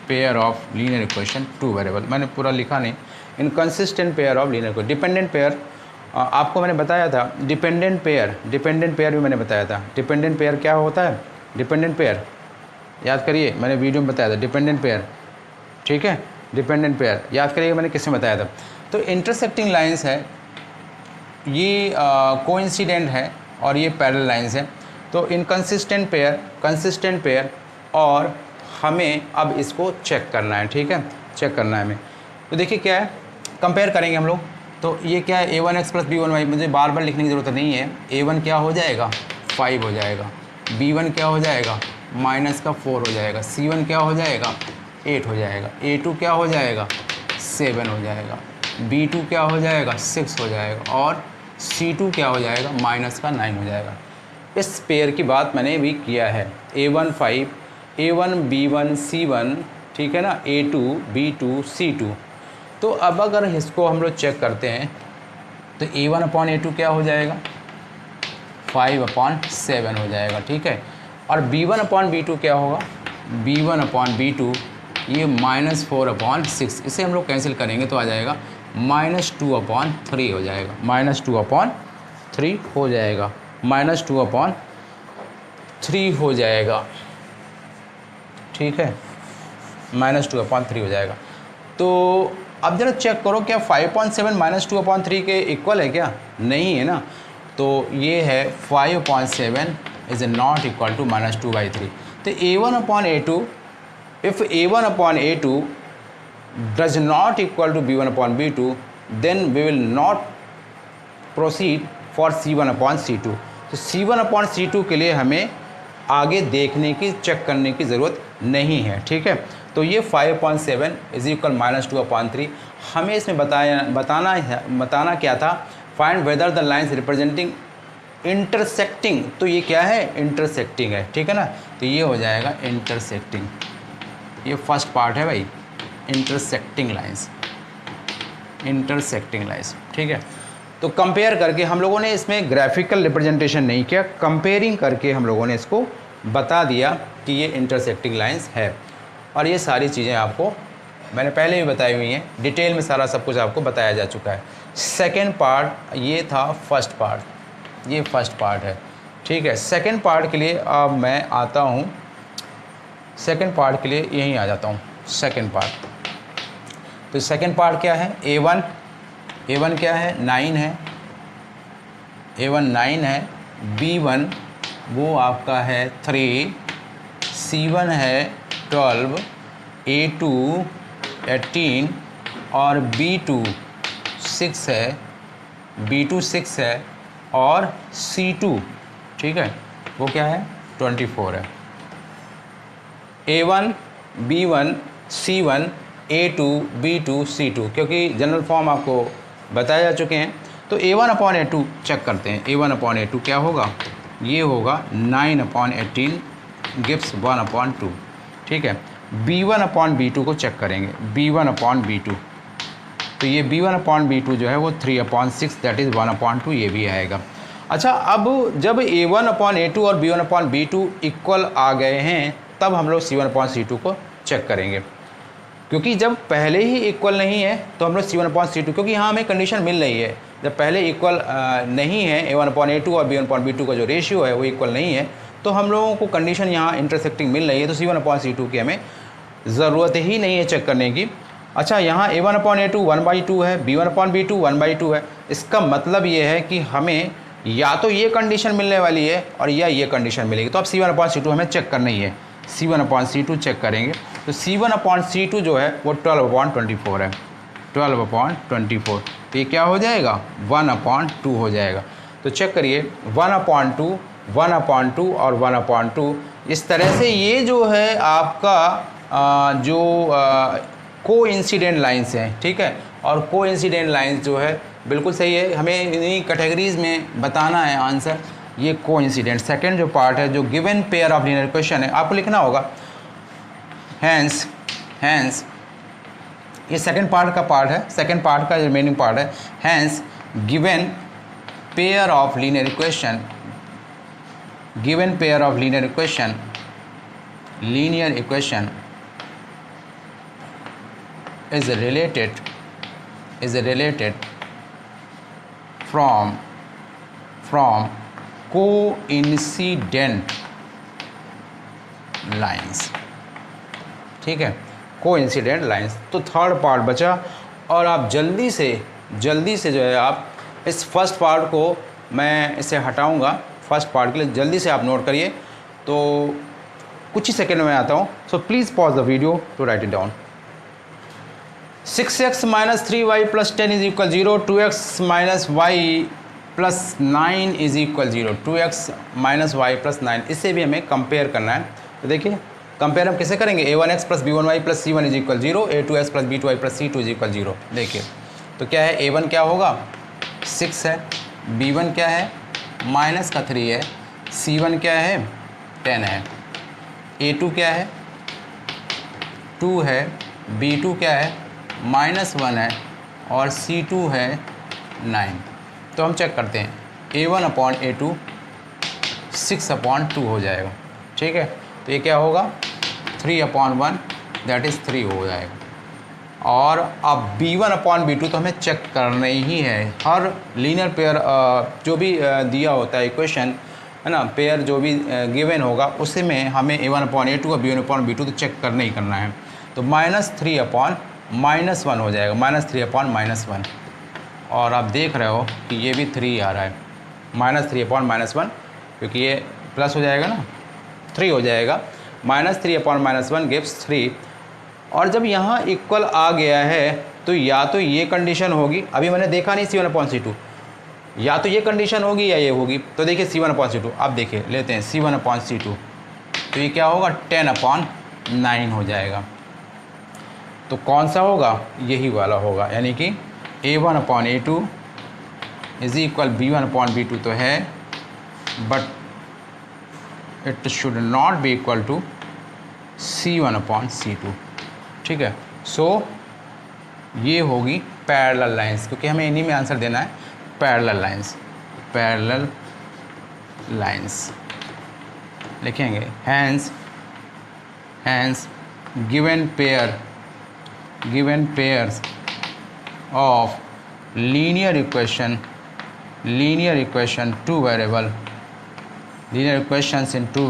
pair of linear equation two variable. मैंने पूरा लिखा नहीं, inconsistent pair of linear equation. Dependent pair आपको मैंने बताया था, डिपेंडेंट पेयर भी मैंने बताया था। डिपेंडेंट पेयर क्या होता है, डिपेंडेंट पेयर याद करिए, मैंने वीडियो में बताया था डिपेंडेंट पेयर, ठीक है, डिपेंडेंट पेयर याद करिए मैंने किस में बताया था। तो इंटरसेक्टिंग लाइंस है, ये कोइंसिडेंट है और ये पैरेलल लाइंस है। तो इनकंसिस्टेंट पेयर, कंसिस्टेंट पेयर, और हमें अब इसको चेक करना है, ठीक है, चेक करना है हमें। तो देखिए क्या है, कंपेयर करेंगे हम लोग। तो ये क्या है, A1x + B1y, मुझे बार बार लिखने की ज़रूरत नहीं है। A1 क्या हो जाएगा, 5 हो जाएगा, B1 क्या हो जाएगा, -4 हो जाएगा, C1 क्या हो जाएगा, 8 हो जाएगा, A2 क्या हो जाएगा, 7 हो जाएगा, B2 क्या हो जाएगा, 6 हो जाएगा, और C2 क्या हो जाएगा, -9 हो जाएगा। इस पेयर की बात मैंने भी किया है, A1 5, A1 B1 C1, ठीक है ना, A2 B2 C2। तो अब अगर इसको हम लोग चेक करते हैं तो A1/A2 क्या हो जाएगा, 5/7 हो जाएगा, ठीक है। और B1/B2 क्या होगा, B1/B2 ये -4/6, इसे हम लोग कैंसिल करेंगे तो आ जाएगा -2/3 हो जाएगा, -2/3 हो जाएगा, -2/3 हो जाएगा, ठीक है, -2/3 हो जाएगा। तो अब जरा चेक करो क्या 5/7 -2/3 के इक्वल है क्या, नहीं है ना। तो ये है 5/7 इज़ नॉट इक्वल टू -2/3। तो A1/A2, if A1/A2 does not equal to B1/B2, then we will not proceed for C1/C2। तो C1/C2 के लिए हमें आगे देखने की, चेक करने की ज़रूरत नहीं है, ठीक है। तो ये 5/7 इज इक्वल -2/3। हमें इसमें बताना क्या था, find whether the lines representing intersecting. तो ये क्या है, इंटरसेक्टिंग है, ठीक है ना। तो ये हो जाएगा इंटरसेक्टिंग, ये फर्स्ट पार्ट है भाई, इंटरसेक्टिंग लाइन्स, इंटरसेक्टिंग लाइन्स, ठीक है। तो कंपेयर करके हम लोगों ने इसमें ग्राफिकल रिप्रेजेंटेशन नहीं किया, कंपेयरिंग करके हम लोगों ने इसको बता दिया कि ये इंटरसेक्टिंग लाइन्स है। और ये सारी चीज़ें आपको मैंने पहले भी बताई हुई हैं, डिटेल में सारा सब कुछ आपको बताया जा चुका है। सेकेंड पार्ट ये था, फर्स्ट पार्ट, ये फर्स्ट पार्ट है, ठीक है। सेकेंड पार्ट के लिए अब मैं आता हूँ, सेकेंड पार्ट के लिए यहीं आ जाता हूँ, सेकेंड पार्ट। तो सेकेंड पार्ट क्या है, A1 क्या है, 9 है, A1 9 है, B1 वो आपका है 3, C1 है 12, A2 18 और B2 6 है, B2 6 है, और C2, ठीक है, वो क्या है, 24 है। A1 B1 C1 A2 B2 C2, क्योंकि जनरल फॉर्म आपको बताए जा चुके हैं। तो A1/A2 चेक करते हैं, A1/A2 क्या होगा, ये होगा 9/18 गिव्स 1/2, ठीक है। B1/B2 को चेक करेंगे, B1/B2, तो ये B1/B2 जो है वो 3/6 दैट इज़ 1/2, ये भी आएगा। अच्छा, अब जब A1/A2 और B1/B2 इक्वल आ गए हैं तब हम लोग C1/C2 को चेक करेंगे, क्योंकि जब पहले ही इक्वल नहीं है तो हम लोग C1/C2, क्योंकि यहाँ हमें कंडीशन मिल रही है, जब पहले इक्वल नहीं है A1/A2 और B1/B2 का जो रेशियो है वो इक्वल नहीं है, तो हम लोगों को कंडीशन यहाँ इंटरसेक्टिंग मिल रही है, तो C1/C2 की हमें ज़रूरत ही नहीं है चेक करने की। अच्छा, यहाँ A1/A2 1/2 है, B1/B2 1/2 है। इसका मतलब ये है कि हमें या तो ये कंडीशन मिलने वाली है और या ये कंडीशन मिलेगी। तो अब C1/C2 हमें चेक करना ही है। C1/C2 चेक करेंगे तो C1/C2 जो है वो 12/24 है, 12/24। तो ये क्या हो जाएगा, 1/2 हो जाएगा। तो चेक करिए 1/2, 1/2 और 1/2। इस तरह से ये जो है आपका को इंसिडेंट लाइन्स हैं, ठीक है। और को इंसिडेंट लाइन्स जो है बिल्कुल सही है, हमें इन्हीं कैटेगरीज में बताना है आंसर। ये को इंसिडेंट सेकेंड जो पार्ट है, जो given pair of linear equation है, आपको लिखना होगा हैंस ये सेकेंड पार्ट है, सेकेंड पार्ट का रिमेनिंग पार्ट है। Hence given pair of linear equation, given pair of linear equation is related from coincident lines, ठीक है, कोइंसिडेंट लाइंस। तो थर्ड पार्ट बचा और आप जल्दी से जो है आप इस फर्स्ट पार्ट को, मैं इसे हटाऊंगा फर्स्ट पार्ट के लिए, जल्दी से आप नोट करिए। तो कुछ ही सेकेंड में आता हूँ, so please pause the video to write it down. 6x - 3y + 10 = 0, 2x - y + 9 = 0, 2x - y + 9। इससे भी हमें कंपेयर करना है। तो देखिए कंपेयर हम कैसे करेंगे, a1x + b1y + c1 = 0, a2x + b2y + c2 = 0। देखिए तो क्या है, a1 क्या होगा 6 है, b1 क्या है -3 है, c1 क्या है 10 है, a2 क्या है 2 है, b2 क्या है -1 है और c2 है 9। तो हम चेक करते हैं, a1/a2 6/2 हो जाएगा, ठीक है। तो ये क्या होगा 3/1, दैट इज़ 3 हो जाएगा। और अब b1/b2 तो हमें चेक करना ही है। हर लीनियर पेयर जो भी दिया होता है इक्वेशन, है ना, पेयर जो भी गिवन होगा उसी में हमें a1/a2 और b1/b2 तो चेक करना ही करना है। तो -3/-1 हो जाएगा, -3/-1। और आप देख रहे हो कि ये भी 3 आ रहा है, -3/-1, क्योंकि ये प्लस हो जाएगा ना, 3 हो जाएगा। -3/-1 गिव्स 3। और जब यहाँ इक्वल आ गया है तो या तो ये कंडीशन होगी, अभी मैंने देखा नहीं C1/C2, या तो ये कंडीशन होगी या ये होगी। तो देखिए C1/C2, अब देखिए लेते हैं C1/C2, तो ये क्या होगा 10/9 हो जाएगा। तो कौन सा होगा, यही वाला होगा, यानी कि a1/a2 = b1/b2 तो है, but it should not be equal to C1/C2, ठीक है। सो ये होगी पैरेलल लाइंस, क्योंकि हमें इन्हीं में आंसर देना है, पैरेलल लाइंस लिखेंगे। Hence given pairs of linear equations in two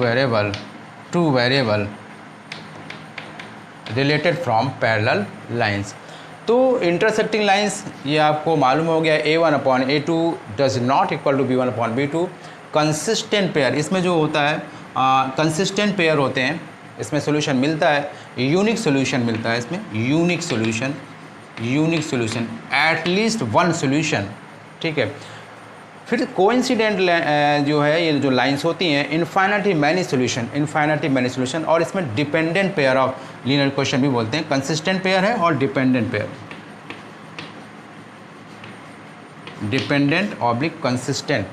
variable related from parallel lines। तो इंटरसेक्टिंग लाइंस ये आपको मालूम हो गया, a1/a2 does not equal to b1/b2। Consistent pair, इसमें जो होता है कंसिस्टेंट पेयर होते हैं, इसमें सोल्यूशन मिलता है, यूनिक सोल्यूशन मिलता है इसमें, unique solution, at least one solution, ठीक है। फिर कोइंसिडेंट जो है, ये जो लाइंस होती हैं, इन्फाइनाइटली मैनी सोल्यूशन, और इसमें dependent pair of linear equation भी बोलते हैं। कंसिस्टेंट पेयर है और डिपेंडेंट पेयर, कंसिस्टेंट,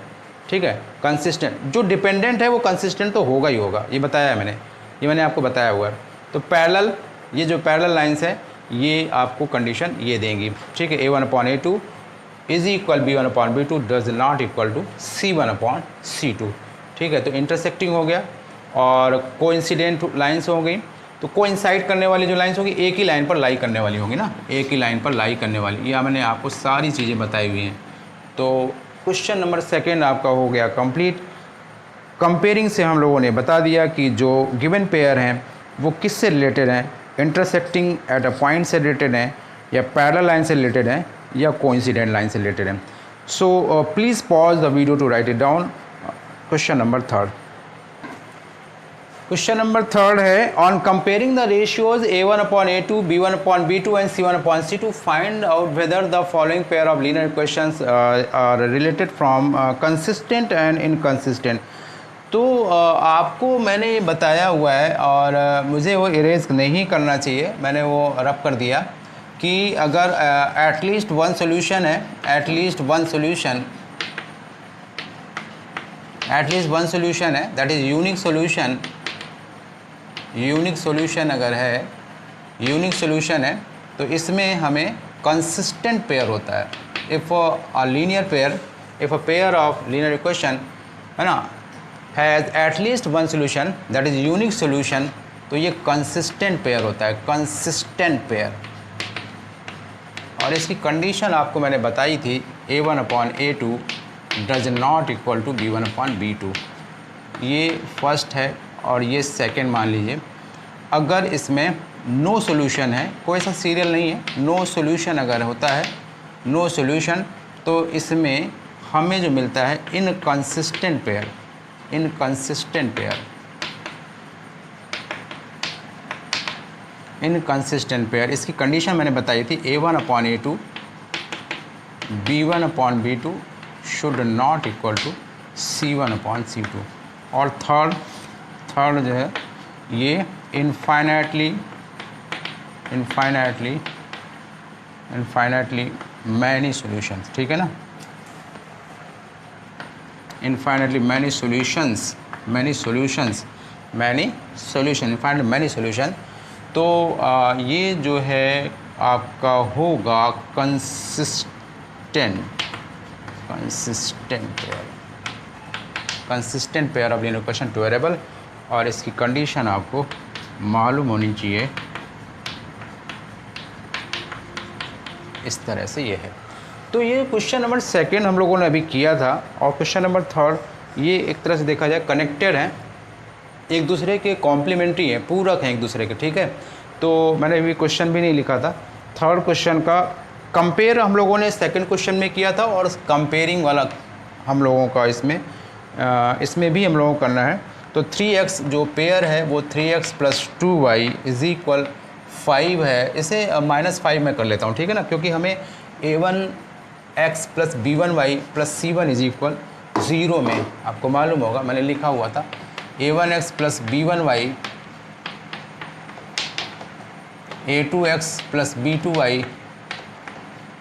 ठीक है। कंसिस्टेंट जो डिपेंडेंट है वो कंसिस्टेंट तो होगा ही होगा, ये बताया है मैंने, ये मैंने आपको बताया हुआ है। तो पैरेलल, ये जो पैरेलल लाइंस है ये आपको कंडीशन ये देंगी, ठीक है। a1/a2 = b1/b2 does not equal to C1/C2, ठीक है। तो इंटरसेक्टिंग हो गया और कोइंसिडेंट लाइंस हो गई। तो कोइंसाइड करने वाली जो लाइंस होगी एक ही लाइन पर लाई करने वाली होगी ना, एक ही लाइन पर लाई करने वाली, यह मैंने आपको सारी चीज़ें बताई हुई हैं। तो क्वेश्चन नंबर 2 आपका हो गया कंप्लीट। कंपेयरिंग से हम लोगों ने बता दिया कि जो गिवन पेयर हैं वो किससे रिलेटेड हैं, इंटरसेक्टिंग एट अ पॉइंट से रिलेटेड हैं, या पैरेलल लाइन से रिलेटेड हैं, या कोइंसिडेंट लाइन से रिलेटेड हैं। So please pause the video to write it down. Question number third, question number third है on comparing the ratios a1/a2, b1/b2 and c1/c2 find out whether the following pair of linear equations are related from consistent and inconsistent. तो आपको मैंने ये बताया हुआ है और मुझे वो इरेज नहीं करना चाहिए, मैंने वो रब कर दिया कि अगर एटलीस्ट वन सोल्यूशन है, एटलीस्ट वन सोल्यूशन है, that is unique solution, unique solution अगर है, यूनिक सोल्यूशन है तो इसमें हमें कंसिस्टेंट पेयर होता है। If a linear pair, if a pair of linear equation है ना has at least one solution that is unique solution, तो ये कंसिस्टेंट पेयर होता है, कंसिस्टेंट पेयर। और इसकी कंडीशन आपको मैंने बताई थी a1/a2 does not equal to b1/b2। ये फर्स्ट है और ये सेकंड मान लीजिए। अगर इसमें नो सॉल्यूशन है, कोई सा सीरियल नहीं है, नो सॉल्यूशन अगर होता है, नो सॉल्यूशन, तो इसमें हमें जो मिलता है inconsistent pair, inconsistent pair, inconsistent pair. इसकी कंडीशन मैंने बताई थी a1/a2 b1/b2 should not equal to c1/c2। और थर्ड जो है ये इनफाइनाइटली मैनी सॉल्यूशंस, ठीक है ना, infinitely many solutions, infinite many solution. तो ये जो है आपका होगा consistent pair of linear equation two variable. और इसकी कंडीशन आपको मालूम होनी चाहिए, इस तरह से ये है। तो ये क्वेश्चन नंबर सेकंड हम लोगों ने अभी किया था, और क्वेश्चन नंबर थर्ड ये एक तरह से देखा जाए कनेक्टेड हैं, एक दूसरे के कॉम्प्लीमेंट्री हैं, पूरक हैं एक दूसरे के, ठीक है। तो मैंने अभी क्वेश्चन भी नहीं लिखा था। थर्ड क्वेश्चन का कंपेयर हम लोगों ने सेकंड क्वेश्चन में किया था, और कंपेयरिंग वाला हम लोगों का इसमें भी हम लोगों को करना है। तो 3x जो पेयर है वो 3x + 2y = 5 है। इसे -5 में कर लेता हूँ, ठीक है ना, क्योंकि हमें a1x + b1y + c1 = 0 में, आपको मालूम होगा मैंने लिखा हुआ था a1x + b1y a2x + b2y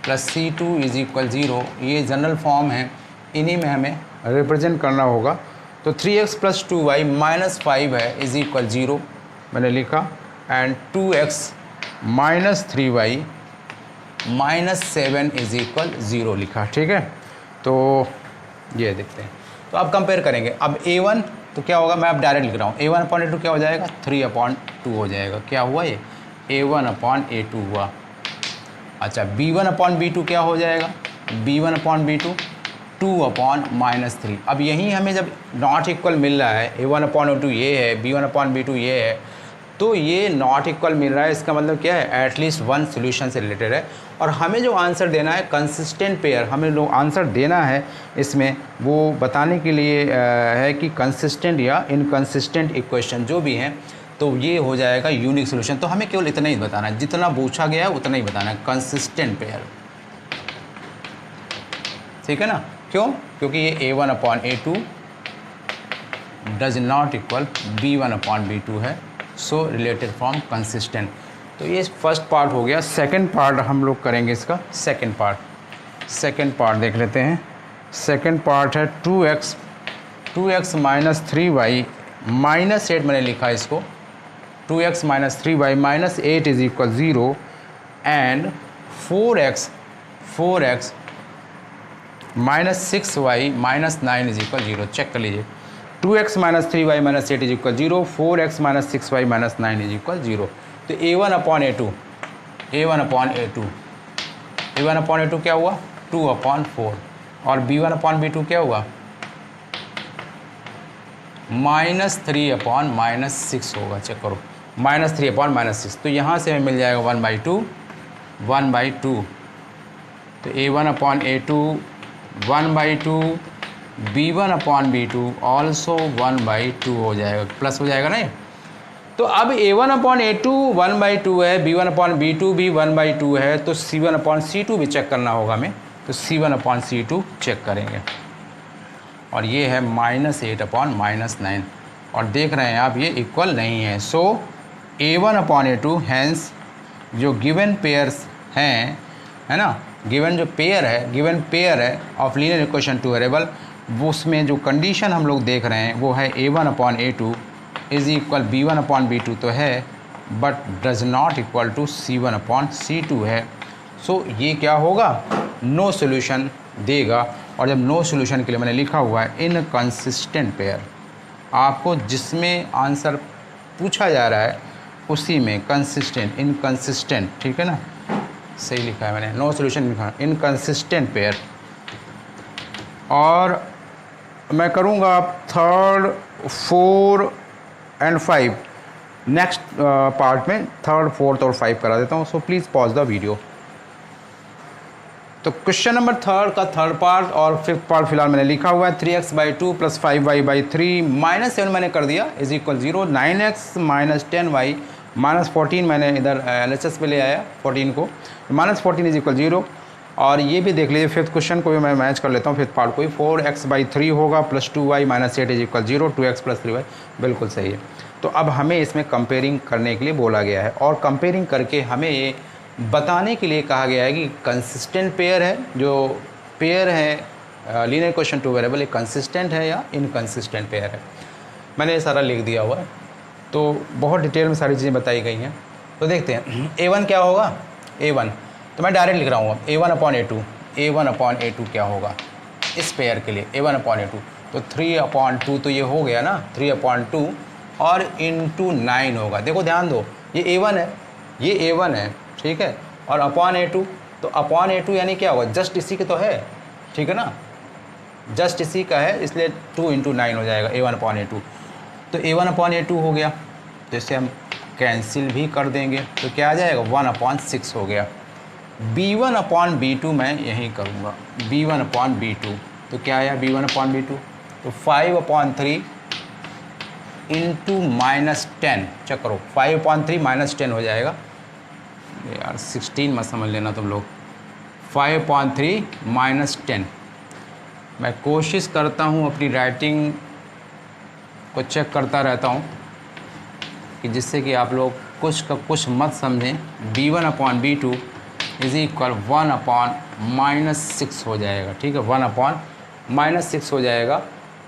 + c2 = 0, ये जनरल फॉर्म है, इन्हीं में हमें रिप्रेजेंट करना होगा। तो 3x + 2y -5 है = 0 मैंने लिखा, एंड 2x - 3y -7 = 0 लिखा, ठीक है। तो ये देखते हैं, तो अब कंपेयर करेंगे। अब a1 तो क्या होगा, मैं अब डायरेक्ट लिख रहा हूँ, a1/a2 क्या हो जाएगा, 3/2 हो जाएगा। क्या हुआ, ये a1/a2 हुआ। अच्छा, b1/b2 क्या हो जाएगा, b1/b2 2/-3। अब यहीं हमें जब नॉट इक्वल मिल रहा है, a1/a2 ये है, b1/b2 ये है, तो ये नॉट इक्वल मिल रहा है, इसका मतलब क्या है, एटलीस्ट वन सोल्यूशन से रिलेटेड है। और हमें जो आंसर देना है कंसिस्टेंट पेयर, हमें जो आंसर देना है इसमें वो बताने के लिए है कि कंसिस्टेंट या इनकंसिस्टेंट इक्वेशन जो भी हैं, तो ये हो जाएगा यूनिक सोल्यूशन। तो हमें केवल इतना ही बताना है, जितना पूछा गया है उतना ही बताना है, कंसिस्टेंट पेयर, ठीक है ना। क्यों, क्योंकि ये a1/a2 does not equal b1/b2 है, सो रिलेटेड फ्रॉम कंसिस्टेंट। तो ये फर्स्ट पार्ट हो गया। सेकंड पार्ट हम लोग करेंगे, इसका सेकंड पार्ट देख लेते हैं। सेकंड पार्ट है 2x - 3y -8 मैंने लिखा है इसको, 2x - 3y -8 = 0 and 4x -6y -9 = 0। Check कर लीजिए, 2x - 3y -8 = 0, 4x -6y -9 = 0। तो a1/a2 क्या हुआ, 2/4, और b1/b2 क्या हुआ, -3/-6 होगा। चेक करो, -3/-6। तो यहाँ से हमें मिल जाएगा 1/2, 1/2। तो A1/A2 1/2, B1/B2 ऑल्सो 1/2 हो जाएगा, प्लस हो जाएगा नहीं। तो अब A1/A2 1/2 है, B1/B2 भी 1/2 है, तो C1/C2 भी चेक करना होगा हमें। तो C1/C2 चेक करेंगे, और ये है -8/-9, और देख रहे हैं आप ये इक्वल नहीं है। सो A1/A2 हैंस जो गिवन पेयर्स हैं, है ना, गिवन जो पेयर है, गिवन पेयर है of linear equation two variable, वो उसमें जो कंडीशन हम लोग देख रहे हैं वो है A1/A2 इज इक्वल B1/B2 तो है, but does not equal to C1/C2 है। सो ये क्या होगा, नो सोल्यूशन देगा। और जब नो सोल्यूशन के लिए मैंने लिखा हुआ है इनकंसिस्टेंट पेयर, आपको जिसमें आंसर पूछा जा रहा है उसी में कंसिस्टेंट, इनकंसिस्टेंट, ठीक है ना, सही लिखा है मैंने, नो सोल्यूशन लिखा है, इनकंसिस्टेंट पेयर। और मैं करूँगा 3rd, 4 एंड 5 नेक्स्ट पार्ट में 3rd, 4th और 5 करा देता हूँ। So please pause the video. तो क्वेश्चन नंबर 3rd का 3rd पार्ट और 5th पार्ट फिलहाल मैंने लिखा हुआ है। 3x/2 + 5y/3 -7 मैंने कर दिया इज इक्वल 0। 9x - 10y -14 मैंने इधर LHS पे ले आया 14 को, -14 इज इक्वल 0। और ये भी देख लीजिए 5th क्वेश्चन को भी मैं मैच कर लेता हूँ, 5th पार्ट को ही। 4x/3 होगा + 2y - 8 is equal 0। 2x + 3y बिल्कुल सही है। तो अब हमें इसमें कंपेयरिंग करने के लिए बोला गया है, और कंपेयरिंग करके हमें ये बताने के लिए कहा गया है कि कंसिस्टेंट पेयर है, जो पेयर है लीनियर इक्वेशन टू वेरिएबल, एक कंसिस्टेंट है या इनकंसिस्टेंट पेयर है। मैंने ये सारा लिख दिया हुआ है, तो बहुत डिटेल में सारी चीज़ें बताई गई हैं। तो देखते हैं A1 क्या होगा। A1 तो मैं डायरेक्ट लिख रहा हूँ, A1/A2, A1/A2 क्या होगा इस पेयर के लिए, A1/A2 तो 3/2 तो ये हो गया ना, 3/2 और इंटू 9 होगा। देखो ध्यान दो, ये A1 है, ये A1 है, ठीक है, और A2 तो A2 यानी क्या होगा, जस्ट इसी के तो है, ठीक है ना, जस्ट इसी का है, इसलिए 2 × 9 हो जाएगा A1/A2। तो A1/A2 हो गया, तो इसे हम कैंसिल भी कर देंगे, तो क्या आ जाएगा 1/6 हो गया। B1/B2 मैं यहीं करूँगा, B1/B2 तो क्या आया B1/B2, तो 5/3 इंटू -10, चेक करो 5/3 -10 हो जाएगा यार, 16 मत समझ लेना तुम लोग। 5/3 -10, मैं कोशिश करता हूँ अपनी राइटिंग को चेक करता रहता हूँ कि जिससे कि आप लोग कुछ का कुछ मत समझें। B1/B2 इज इक्वल 1/-6 हो जाएगा, ठीक है, 1/-6 हो जाएगा।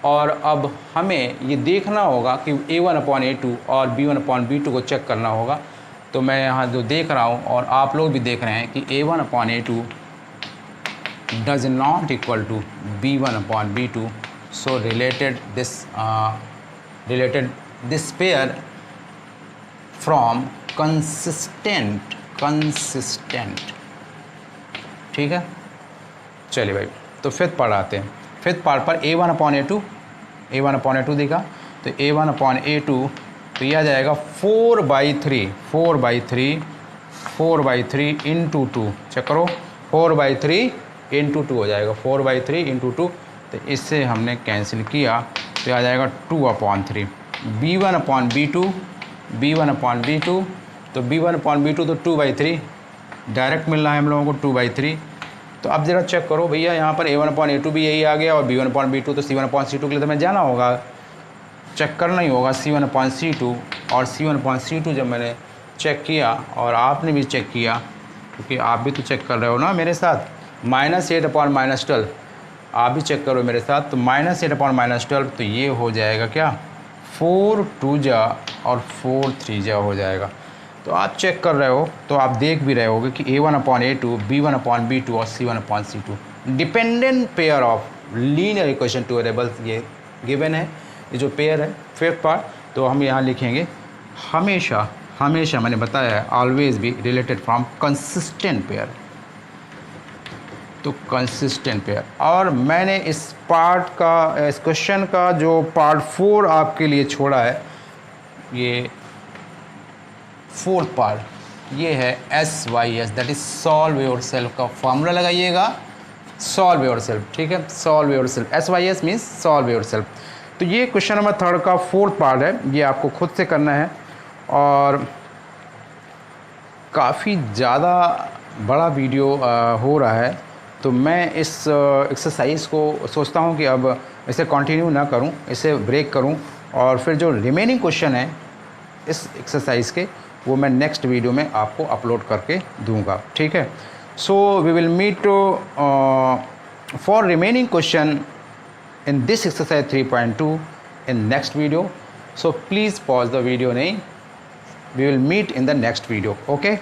और अब हमें ये देखना होगा कि A1/A2 और B1/B2 को चेक करना होगा। तो मैं यहाँ जो देख रहा हूँ और आप लोग भी देख रहे हैं कि A1/A2 does not equal to B1/B2, so related this pair from consistent, ठीक है। चलिए भाई, तो 5th पार्ट आते हैं। 5th पार्ट पर A1/A2 दिखा, तो A1/A2 तो यह आ जाएगा 4/3 इंटू 2, चेक करो 4/3 इंटू 2 हो जाएगा, 4/3 इंटू 2। तो इससे हमने कैंसिल किया तो आ जाएगा 2/3। B1/B2 तो B1/B2 तो 2/3 डायरेक्ट मिल रहा है हम लोगों को 2/3। तो अब ज़रा चेक करो भैया, यहाँ पर A1/A2 भी यही आ गया, और B1/B2 तो C1/C2 के लिए तो मैं जाना होगा, चेक करना ही होगा C1/C2। और C1/C2 जब मैंने चेक किया और आपने भी चेक किया, क्योंकि आप भी तो चेक कर रहे हो ना मेरे साथ, -8/-12 आप भी चेक करो मेरे साथ, तो -8/-12 तो ये हो जाएगा क्या 4 2 जा और 4 3 जा हो जाएगा। तो आप चेक कर रहे हो तो आप देख भी रहे होगे कि A1/A2, B1/B2 और C1/C2 dependent pair of linear equation two variables ये गिवन है, ये जो पेयर है 5th पार्ट। तो हम यहाँ लिखेंगे हमेशा मैंने बताया है always be related from consistent pair, तो कंसिस्टेंट पेयर। और मैंने इस क्वेश्चन का जो पार्ट 4 आपके लिए छोड़ा है, ये 4th पार्ट, ये है SYS, that is solve your self का फॉर्मूला लगाइएगा, सॉल्व योर सेल्फ, ठीक है, solve your self, SYS means solve your self. तो ये क्वेश्चन नंबर 3 का 4th पार्ट है, ये आपको खुद से करना है और काफ़ी ज़्यादा बड़ा वीडियो हो रहा है, तो मैं इस एक्सरसाइज को सोचता हूँ कि अब इसे कंटिन्यू ना करूँ, इसे ब्रेक करूँ और फिर जो रिमेनिंग क्वेश्चन है इस एक्सरसाइज के वो मैं नेक्स्ट वीडियो में आपको अपलोड करके दूंगा, ठीक है। So we will meet for remaining question in this exercise 3.2 in next video. So please pause the video. We will meet in the next video. Okay.